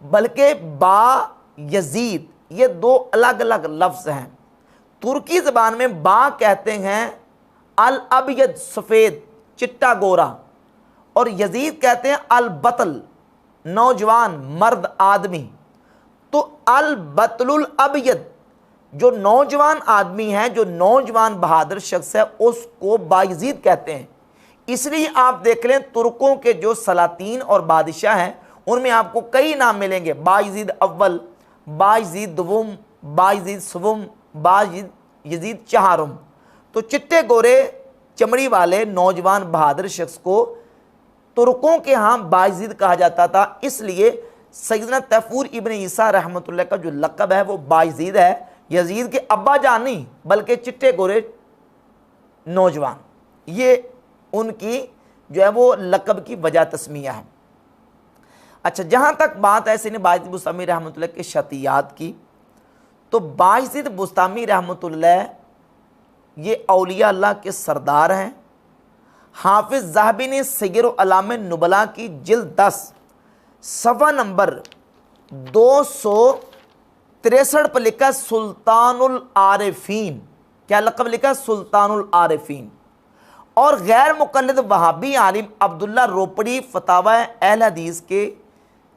बल्कि बा यजीद ये दो अलग अलग लफ्ज़ हैं। तुर्की ज़बान में बा कहते हैं अल अबयद सफ़ेद चिट्टा गोरा और यजीद कहते हैं अल बतल नौजवान मर्द आदमी। तो अल बतलुल अबयद जो नौजवान आदमी है, जो नौजवान बहादुर शख्स है, उसको बायज़ीद कहते हैं। इसलिए आप देख लें तुर्कों के जो सलातीन और बादशाह हैं उनमें आपको कई नाम मिलेंगे, बायज़ीद अव्वल, बायज़ीद दुवम, बायज़ीद सुवम, बायज़ीद यजीद चहारुम। तो चिट्टे गोरे चमड़ी वाले नौजवान बहादुर शख्स को तुर्कों के यहाँ बायज़ीद कहा जाता था। इसलिए सैयदना तैफूर इब्न ईसा रहमतुल्लाह का जो लक़ब है वो बायज़ीद है, यजीद के अब्बा जान नहीं बल्कि चिट्टे गोरे नौजवान। ये उनकी जो है वो लक़ब की वजह तस्मिया है। अच्छा, जहाँ तक बात है सैयदना बायज़ीद बुस्तामी रहमतुल्लाह के शतियात की, तो बायज़ीद बुस्तामी रहमतुल्लाह ये औलिया अल्लाह के सरदार हैं। हाफिज़ ज़हबी ने सियर अलाम नुबला की जिल्द 10 सफ़ा नंबर 263 पर लिखा सुल्तानुल आरिफीन। क्या लक़ब लिखा? सुल्तानुल आरिफीन। और गैर मुक़ल्लिद वहाबी आलिम अब्दुल्ला रोपड़ी फतावा अहल हदीस के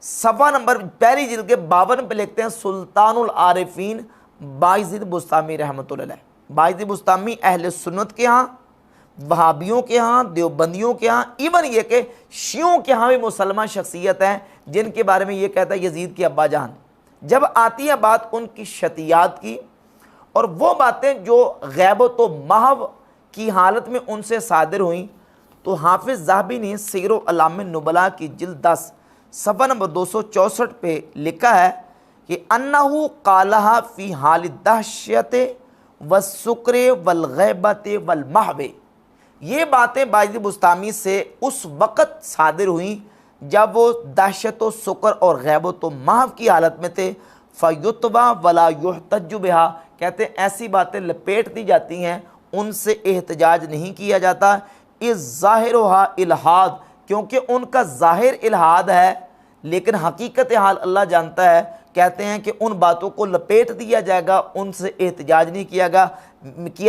सफ़ा नंबर पहली जिल्द के 52 पे लिखते हैं सुल्तानुल आरिफीन बायज़ीद बुस्तामी रहमतुल्लाह। बायज़ीद बुस्तामी अहले सुन्नत के यहाँ, वहाबियों के यहाँ, देवबंदियों के यहाँ, इवन ये कि शियों के यहाँ भी मुसलमान शख्सियत हैं जिनके बारे में ये कहता है यजीद की अब्बा जान। जब आती है बात उनकी शतियात की और वो बातें जो गैबत व महव की हालत में उनसे सादिर हुई, तो हाफिज़ ज़हबी ने सीर अलाम नुबला की जिल्द 10 सफ़ा नंबर 264 पे लिखा है कि अन्नहु क़ालहा फ़ी हाल दहशत व शुक्र वल गैबत वल महवे। ये बातें बायज़ीद बुस्तामी से उस वक़्त सादिर हुई जब वो दहशत व शुक्र और गैबत व महव की हालत में थे। फ़युतबा वला युहतज्जु बिहा, कहते हैं ऐसी बातें लपेट दी जाती हैं, उनसे एहतजाज नहीं किया जाता। इस ज़ाहिरुहा इल्हाद, क्योंकि उनका ज़ाहिर इल्हाद है लेकिन हकीकत हाल अल्लाह जानता है। कहते हैं कि उन बातों को लपेट दिया जाएगा, उनसे एहतजाज नहीं किया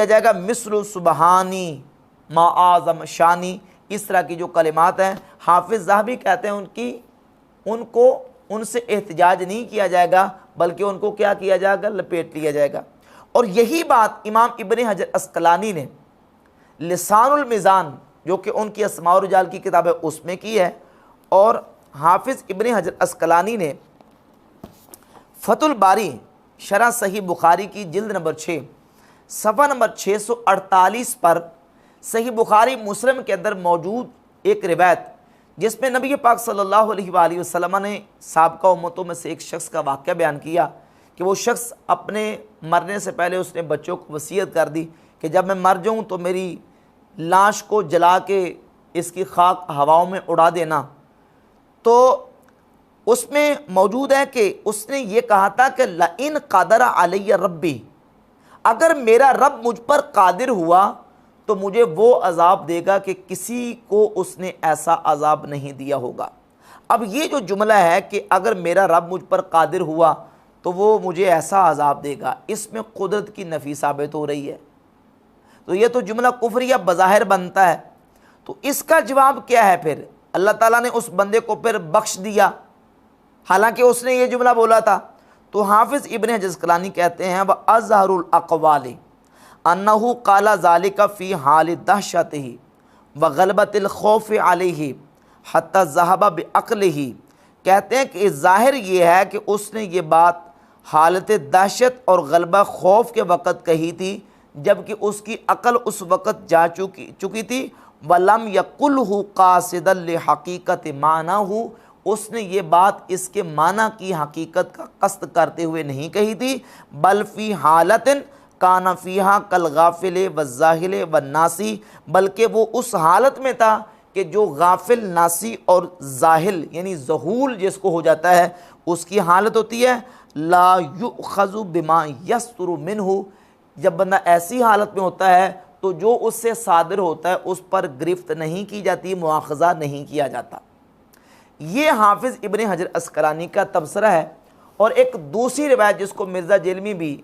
जाएगा। मिस्र सुबहानी माआज़म शानी, इस तरह की जो कलिमात हैं हाफिज़ ज़हबी कहते हैं उनको उनसे एहतजाज नहीं किया जाएगा बल्कि उनको क्या किया जाएगा? लपेट लिया जाएगा। और यही बात इमाम इब्न हजर अस्कलानी ने लिसानुल मीज़ान, जो कि उनकी अस्मा और रिजाल की किताब है, उसमें की है। और हाफिज़ इब्न हजर अस्कलानी ने फतुल बारी शरह सही बुखारी की जिल्द नंबर 6 सफ़ा नंबर 648 पर सही बुखारी मुस्लिम के अंदर मौजूद एक रिवायत जिसमें नबी पाक सल्लल्लाहु अलैहि वसल्लम ने साबका उम्मतों में से एक शख्स का वाक़या बयान किया कि वो शख्स अपने मरने से पहले उसने बच्चों को वसीयत कर दी कि जब मैं मर जाऊँ तो मेरी लाश को जला के इसकी खाक हवाओं में उड़ा देना। तो उसमें मौजूद है कि उसने ये कहा था कि लइन क़दर अलैया रब्बी, अगर मेरा रब मुझ पर कादिर हुआ तो मुझे वो अज़ाब देगा कि किसी को उसने ऐसा अज़ाब नहीं दिया होगा। अब ये जो जुमला है कि अगर मेरा रब मुझ पर कादिर हुआ तो वो मुझे ऐसा अज़ाब देगा, इसमें कुदरत की नफ़ी साबित हो रही है। तो ये तो जुमला कुफ्रिया बज़ाहिर बनता है। तो इसका जवाब क्या है? फिर अल्लाह ताला ने उस बंदे को फिर बख्श दिया, हालांकि उसने ये जुमला बोला था। तो हाफिज़ इब्न हजर अस्क़लानी कहते हैं व अज़हरुल अक़वाली अन्नहु क़ाला ज़ालिका फ़ी हाल दहशतिही व ग़लबतिल खौफ़ अलैहि हत्ता ज़हबा बिअक़लिही। कहते हैं कि ज़ाहिर ये है कि उसने ये बात हालत दहशत और ग़लबा खौफ के वक़्त कही थी जबकि उसकी अक़ल उस वक़्त जा चुकी थी। वलम यक़ुलहु क़ासिदन लिहक़ीक़त मानाहु, उसने ये बात इसके माना की हकीकत का कस्द करते हुए नहीं कही थी। बल फ़ी हालतिन काना फ़ीहा कल गाफिल व ज़ाहिल व नासी, बल्कि वो उस हालत में था कि जो गाफिल, नासी और जाहिल यानी ज़हूल जिसको हो जाता है उसकी हालत होती है। ला युख़ज़ु बिमा यस्तुरु मिन्हु, जब बंदा ऐसी हालत में होता है तो जो उससे सादिर होता है उस पर गिरफ्त नहीं की जाती, मुआख़ज़ा नहीं किया जाता। ये हाफिज़ इब्न हजर अस्क़लानी का तबसरा है। और एक दूसरी रिवायत जिसको मिर्ज़ा जेलमी भी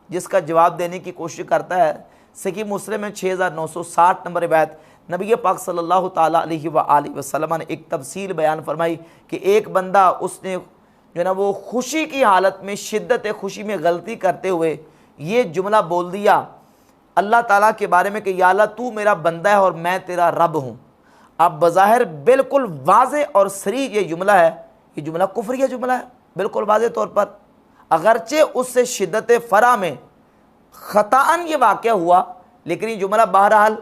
जिसका जवाब देने की कोशिश करता है, सही मुस्लिम में 6960 नंबर रिवायत, नबी पाक सल्लल्लाहु ताला अलैहि वसल्लम ने एक तफसील बयान फरमाई कि एक बंदा उसने जो ना वो खुशी की हालत में, शिद्दत खुशी में गलती करते हुए ये जुमला बोल दिया अल्लाह ताला के बारे में कि या अल्लाह तू मेरा बंदा है और मैं तेरा रब हूँ। अब बज़ाहिर बिल्कुल वाज़े और सरी ये जुमला है, ये जुमला कुफ्रिया जुमला है बिल्कुल वाज़े तौर पर। अगरचे उससे शिद्दत फ़रा में ख़ताअन ये वाक़या हुआ, लेकिन ये जुमला बहरहाल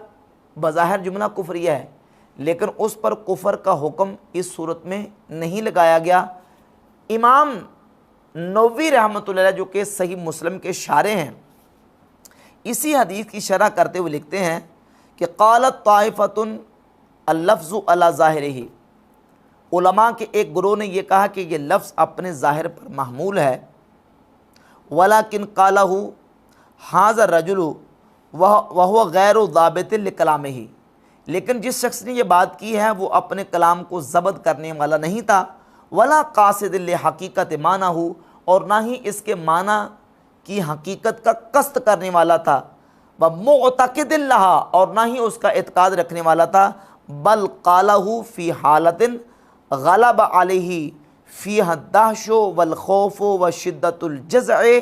बज़ाहिर जुमला कुफ्रिया है, लेकिन उस पर कुफ़र का हुक्म इस सूरत में नहीं लगाया गया। इमाम नववी रहमतुल्लाह अलैह जो कि सही मुस्लिम के शारे हैं, इसी हदीस की शरह करते हुए लिखते हैं कि क़ालत ताइफ़तुन अल-लफ़्ज़ु अला ज़ाहिरिही, उलमा के एक गुरोह ने यह कहा कि यह लफ्ज़ अपने ज़ाहिर पर महमूल है। वलाकिन क़ालहु हाज़ा रजुलु वह गैर ज़ाबित लिकलामिही, लेकिन जिस शख्स ने यह बात की है वो अपने कलाम को ज़ब्त करने वाला नहीं था। वला क़ासिद लिहक़ीक़त मानाहु, और ना ही इसके माना की हकीकत का कस्त करने वाला था। व मुअतक़िदिन लहा, और ना ही उसका इत्क़ाद रखने वाला था। बल क़ालहु फ़ी हालतिन ग़लब अलैहि फ़ीहा दहशो वल खौफ़ो व शिद्दतुल जज़अ,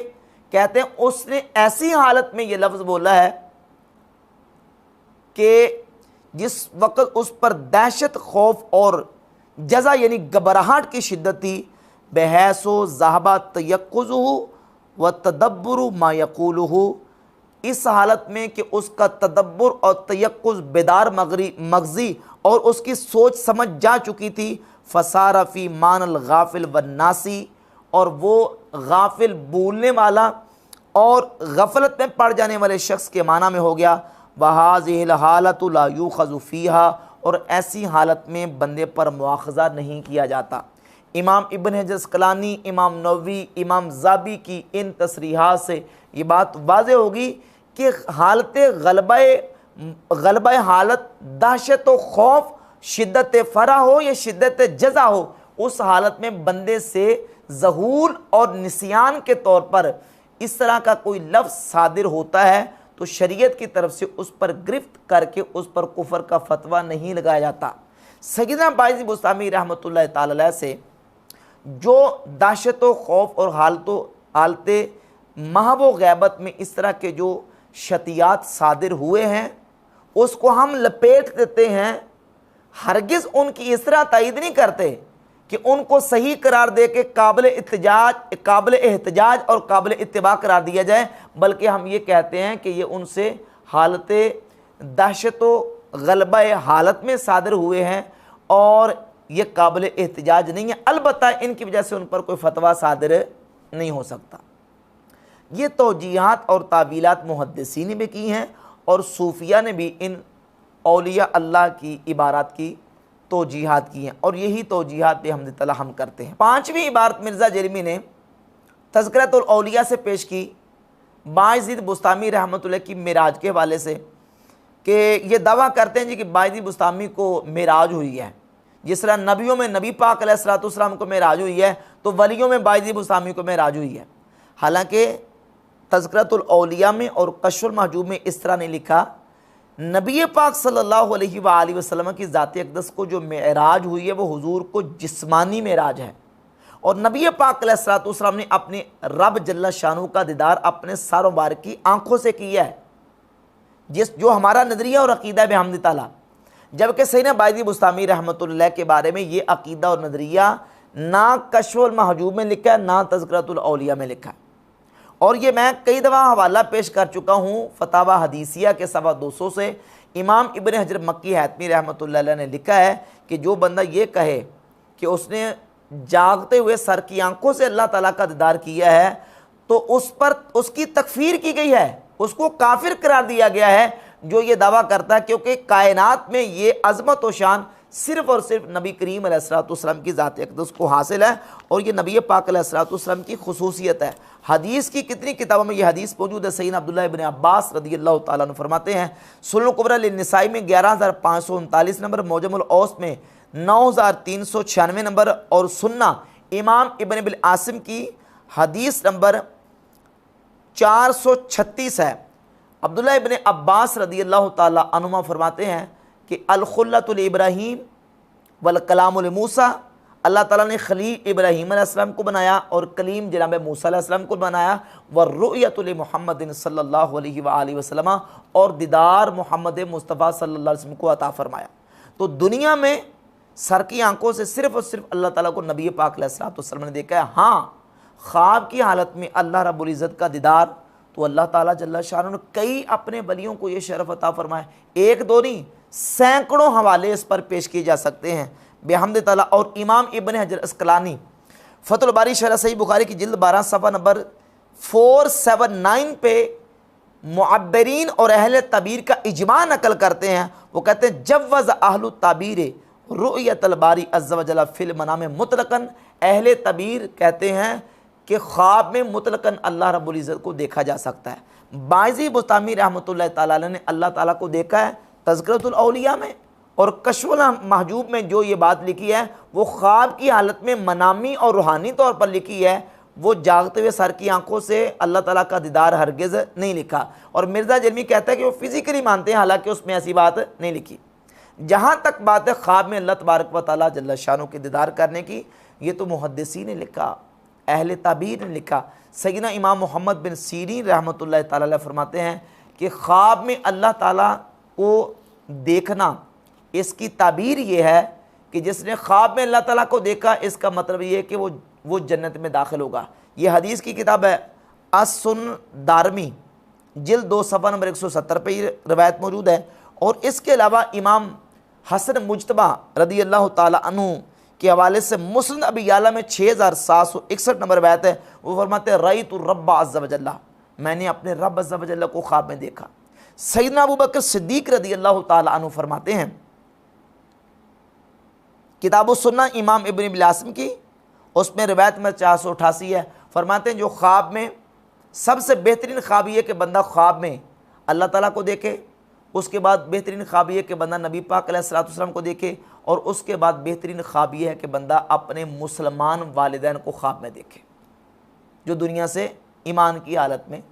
कहते हैं उसने ऐसी हालत में ये लफ्ज़ बोला है कि जिस वक़्त उस पर दहशत, खौफ और जज़ा यानी घबराहट की शिद्दत थी। बहैसो ज़हबा तयक्कुज़ुहु व तदब्बुरु मा यक़ूलुहु, इस हालत में कि उसका तदब्बुर और तयक्कुज़ बेदार मगज़ी और उसकी सोच समझ जा चुकी थी। फ़सारा फ़ी मानल गाफिल व नासी, और वो गाफिल भूलने वाला और गफलत में पड़ जाने वाले शख्स के माना में हो गया। वहाज़िहिल हालतु ला युख़ज़ु फ़ीहा, और ऐसी हालत में बंदे पर मुआख़ज़ा नहीं किया जाता। इमाम इब्न हजर अस्क़लानी, इमाम नववी, इमाम ज़ाबी की इन तसरीहात से ये बात वाज़े होगी कि हालत ग़लबा हालत, दहशत व खौफ, शिद्दत फ़रा हो या शिद्दत जज़ा हो, उस हालत में बंदे से ज़हूल और निसियान के तौर पर इस तरह का कोई लफ्ज़ सादिर होता है तो शरीयत की तरफ से उस पर गिरफ्त करके उस पर कुफ़र का फतवा नहीं लगाया जाता। सय्यदना बाइज़ी बुस्तामी रहमतुल्लाह ताला अलैह से जो दहशत व खौफ और हालते महव व ग़ैबत में इस तरह के जो शतियात सादिर हुए हैं उसको हम लपेट देते हैं, हरगिज़ उनकी इस तरह तायीद नहीं करते कि उनको सही करार दे के काबिल एहतजाज और काबिल इत्तिबा करार दिया जाए, बल्कि हम ये कहते हैं कि ये उनसे हालत दहशत व गलबा हालत में सादर हुए हैं और ये काबिल एहतजाज नहीं है। अलबत्ता इनकी वजह से उन पर कोई फतवा सादर नहीं हो सकता। ये तौजीहात और तावीलात मुहद्दिसीन ने भी की हैं और सूफिया ने भी इन औलिया अल्लाह की इबारत की तौजीहात की हैं और यही तौजीहात बिहम्दिल्लाह हम करते हैं। पाँचवीं इबारत मिर्ज़ा जरमी ने तज़किरतुल औलिया से पेश की बायज़ीद बुस्तामी रहमतुल्लाह की मिराज के हवाले से कि ये दावा करते हैं जी कि बायज़ीद बुस्तामी को मिराज हुई है। जिस तरह नबियों में नबी पाक अलैहिस्सलाम को मिराज हुई है तो वलियों में बायज़ीद बुस्तामी को मिराज हुई है। हालांकि तज़किरतुल औलिया में और कश्फुल महजूब में इस तरह नहीं लिखा। नबी पाक सल्लल्लाहु अलैहि वसल्लम की ज़ात अक़दस को जो मेराज हुई है वो हुजूर को जिस्मानी मेराज है और नबी पाक अलैहिस्सलाम ने अपने रब जल्ला शानू का दीदार अपने सारों बार की आंखों से किया है, जिस जो हमारा नज़रिया और अक़ीदा है बिहम्दिल्लाह। जबकि सैयदना बायज़ीद बुस्तामी रहमतुल्लाह के बारे में ये अक़ीदा और नज़रिया ना कश्फुल महजूब में लिखा है ना तज़किरतुल औलिया में लिखा है। और ये मैं कई दफ़ा हवाला पेश कर चुका हूँ फतावा हदीसिया के 225 से। इमाम इब्न हजर मक्की हैतमी रहमतुल्लाह अलैह ने लिखा है कि जो बंदा ये कहे कि उसने जागते हुए सर की आंखों से अल्लाह ताला का दीदार किया है तो उस पर उसकी तकफीर की गई है, उसको काफिर करार दिया गया है जो ये दावा करता है, क्योंकि कायनात में ये अज़मत व शान सिर्फ़ और सिर्फ नबी करीम अलैहिस्सलाम की ज़ात अक़दस को हासिल है और ये नबी पाक अलैहिस्सलाम की खुसूसियत है। हदीस की कितनी किताबों में ये हदीस मौजूद है। सैयदना अब्दुल्लाह इब्न अब्बास रज़ियल्लाहु ताला अन्हु फरमाते हैं सुनन कुबरा लिन्निसाई में 11539 नंबर, मौजमुल औस में 9396 नंबर और सुन्ना इमाम इब्न बिल आसिम की हदीस नंबर 436 है। अब्दुल्लाह इब्न अब्बास रज़ियल्लाहु ताला अन्हुमा फरमाते हैं कि अल खुल्लतुल इब्राहीम वल कलामुल मूसा, अल्लाह ताला ने खलील इब्राहीम अलैहिस्सलाम को बनाया और कलीम जनाब मूसा अलैहिस्सलाम को बनाया। व रुयतुल मुहम्मदिन सल्लल्लाहु अलैहि वसल्लम, और दीदार मोहम्मद मुस्तफ़ा सल्लल्लाहु अलैहि वसल्लम को अता फरमाया। तो दुनिया में सर की आंखों से सिर्फ़ और सिर्फ अल्लाह ताला को नबी पाक अलैहिस्सलाम ने देखा है। हाँ, ख्वाब की हालत में अल्लाह रब्बुल इज़्ज़त का दीदार तो अल्लाह ताला जल्ला शान ने कई अपने वलियों को ये शरफ़ अता फरमाया। एक दो नहीं, सैकड़ों हवाले इस पर पेश किए जा सकते हैं बिहम्दिल्लाह। और इमाम इब्न हजर अस्क़लानी फ़तहुल बारी शरह सही बुखारी की जिल्द 12 सफ़ा नंबर 479 पे मुअब्बिरीन और अहले तबीर का इजमा नकल करते हैं। वो कहते हैं जव्वज़ अहलु ताबीर रुयतल बारी अज़्ज़ व जल्ल फिल मनाम मुतलकन, अहले तबीर कहते हैं कि ख्वाब में मुतलकन अल्लाह रब्बुल इज़्ज़त को देखा जा सकता है। बायज़ीद बुस्तामी रहमतुल्लाह ताला अलैह ने अल्लाह ताला को देखा है तज़किरतुल औलिया में, और कश्फुल महजूब में जो ये बात लिखी है वो ख्वाब की हालत में मनामी और रूहानी तौर पर लिखी है। वो जागते हुए सर की आंखों से अल्लाह ताला का दीदार हरगिज़ नहीं लिखा। और मिर्ज़ा जरमी कहता है कि वो फिज़िकली मानते हैं, हालांकि उसमें ऐसी बात नहीं लिखी। जहाँ तक बात है ख्वाब में अल्लाह तबारक व तआला जल्ल शानो के दीदार करने की, ये तो मुहद्दिसीन ने लिखा, अहले ताबीर ने लिखा। सैयदना इमाम मोहम्मद बिन सीरीन रहमतुल्लाह ताला अलैह फरमाते हैं कि ख्वाब में अल्लाह ताला को देखना, इसकी ताबीर ये है कि जिसने ख्वाब में अल्लाह ताला को देखा, इसका मतलब ये है कि वो जन्नत में दाखिल होगा। ये हदीस की किताब है अस-सुन दारमी जिल्द 2 सफ़ा नंबर 170 पे ये रवायत मौजूद है। और इसके अलावा इमाम हसन मुज्तबा रज़ियल्लाहु ताला अन्हु के हवाले से मुस्नद अबी याला में 6761 नंबर रवायत है। वो फरमाते हैं रअयतु रब्ब अज़्ज़ व जल्ल, मैंने अपने रब अज़्ज़ व जल्ल को ख्वाब में देखा। सैयदना अबू बकर सिद्दीक़ रज़ियल्लाहु ताला अन्हु फरमाते हैं किताब सुन्ना इमाम इब्न बिल आसिम की, उसमें रिवायत में 488 है। फरमाते हैं जो ख्वाब में सबसे बेहतरीन ख्वाब ये कि बंदा ख्वाब में अल्लाह ताला को देखे, उसके बाद बेहतरीन ख्वाब ये कि बंदा नबी पाक अलैहिस्सलाम को देखे, और उसके बाद बेहतरीन ख्वाब ये है कि बंदा अपने मुसलमान वालिदैन को ख्वाब में देखे जो दुनिया से ईमान की हालत में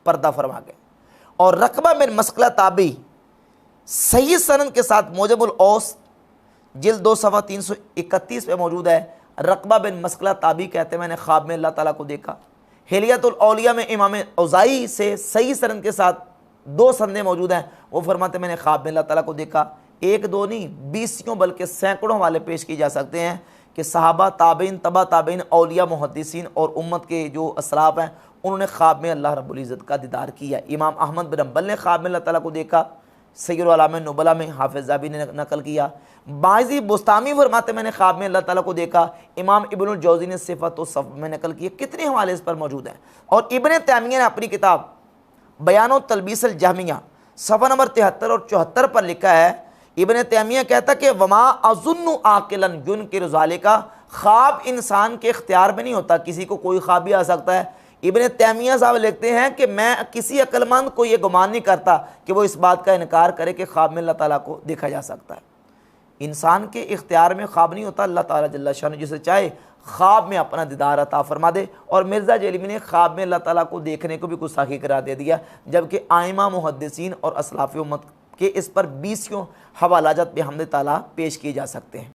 पर्दा फरमा गए। और रकबा बिन मस्कला ताबी सही सनद के साथ मौजमुल औस जिल्द 2 सफ़ा 331 पे मौजूद है। रकबा बिन मस्कला ताबी कहते हैं मैंने ख्वाब में अल्लाह ताला को देखा। हिलियतुल औलिया में इमाम औज़ाई से सही सनद के साथ 2 संदें मौजूद हैं। वो फरमाते मैंने ख्वाब में अल्लाह ताला को देखा। एक दो नहीं, 20 बल्कि सैकड़ों वाले पेश किए जा सकते हैं कि सहाबा, ताबीन, तबा ताबीन, औलिया, मुहद्दिसीन और उम्मत के जो असलाफ हैं उन्होंने ख्वाब में अल्लाह रब्बुल इज़्ज़त का दीदार किया। इमाम अहमद बिन हंबल ने ख्वाब में अल्लाह ताला को देखा। सय्यिरुल अलाम नुबला में हाफिज़ ज़ाबी ने नकल किया। बाज़ी बुस्तामी फरमाते मैंने ख्वाब में अल्लाह ताला को देखा। इमाम इब्नुल जौज़ी ने सिफ़त व सफ़ में नकल किया। कितने हवाले इस पर मौजूद हैं। और इब्न तैमिया ने अपनी किताब बयान व तलबीस अल जहमिया सफ़ा नंबर 73 और 74 पर लिखा है, इब्न तैमिया कहता कि वमा अज़ुन्नु आकिलन युनकिरु ज़ालिका, ख्वाब इंसान के इख्तियार में नहीं होता, किसी को कोई ख्वाब भी आ सकता है। इब्न तैमिया साहब लिखते हैं कि मैं किसी अक्लमंद को ये गुमान नहीं करता कि वो इस बात का इनकार करे कि ख्वाब में अल्लाह ताला को देखा जा सकता है। इंसान के इख्तियार में ख्वाब नहीं होता। अल्लाह ताला जल्ला शान जिसे चाहे ख्वाब में अपना दीदार अता फरमा दे। और मिर्ज़ा जैलवी ने ख्वाब में अल्लाह ताला को देखने को भी गुस्ताखी करार दे दिया, जबकि आइमा मुहद्दिसीन और असलाफ़ उम्मत के इस पर 20 हवालाजात बिहम्द ताला पेश किए जा सकते हैं।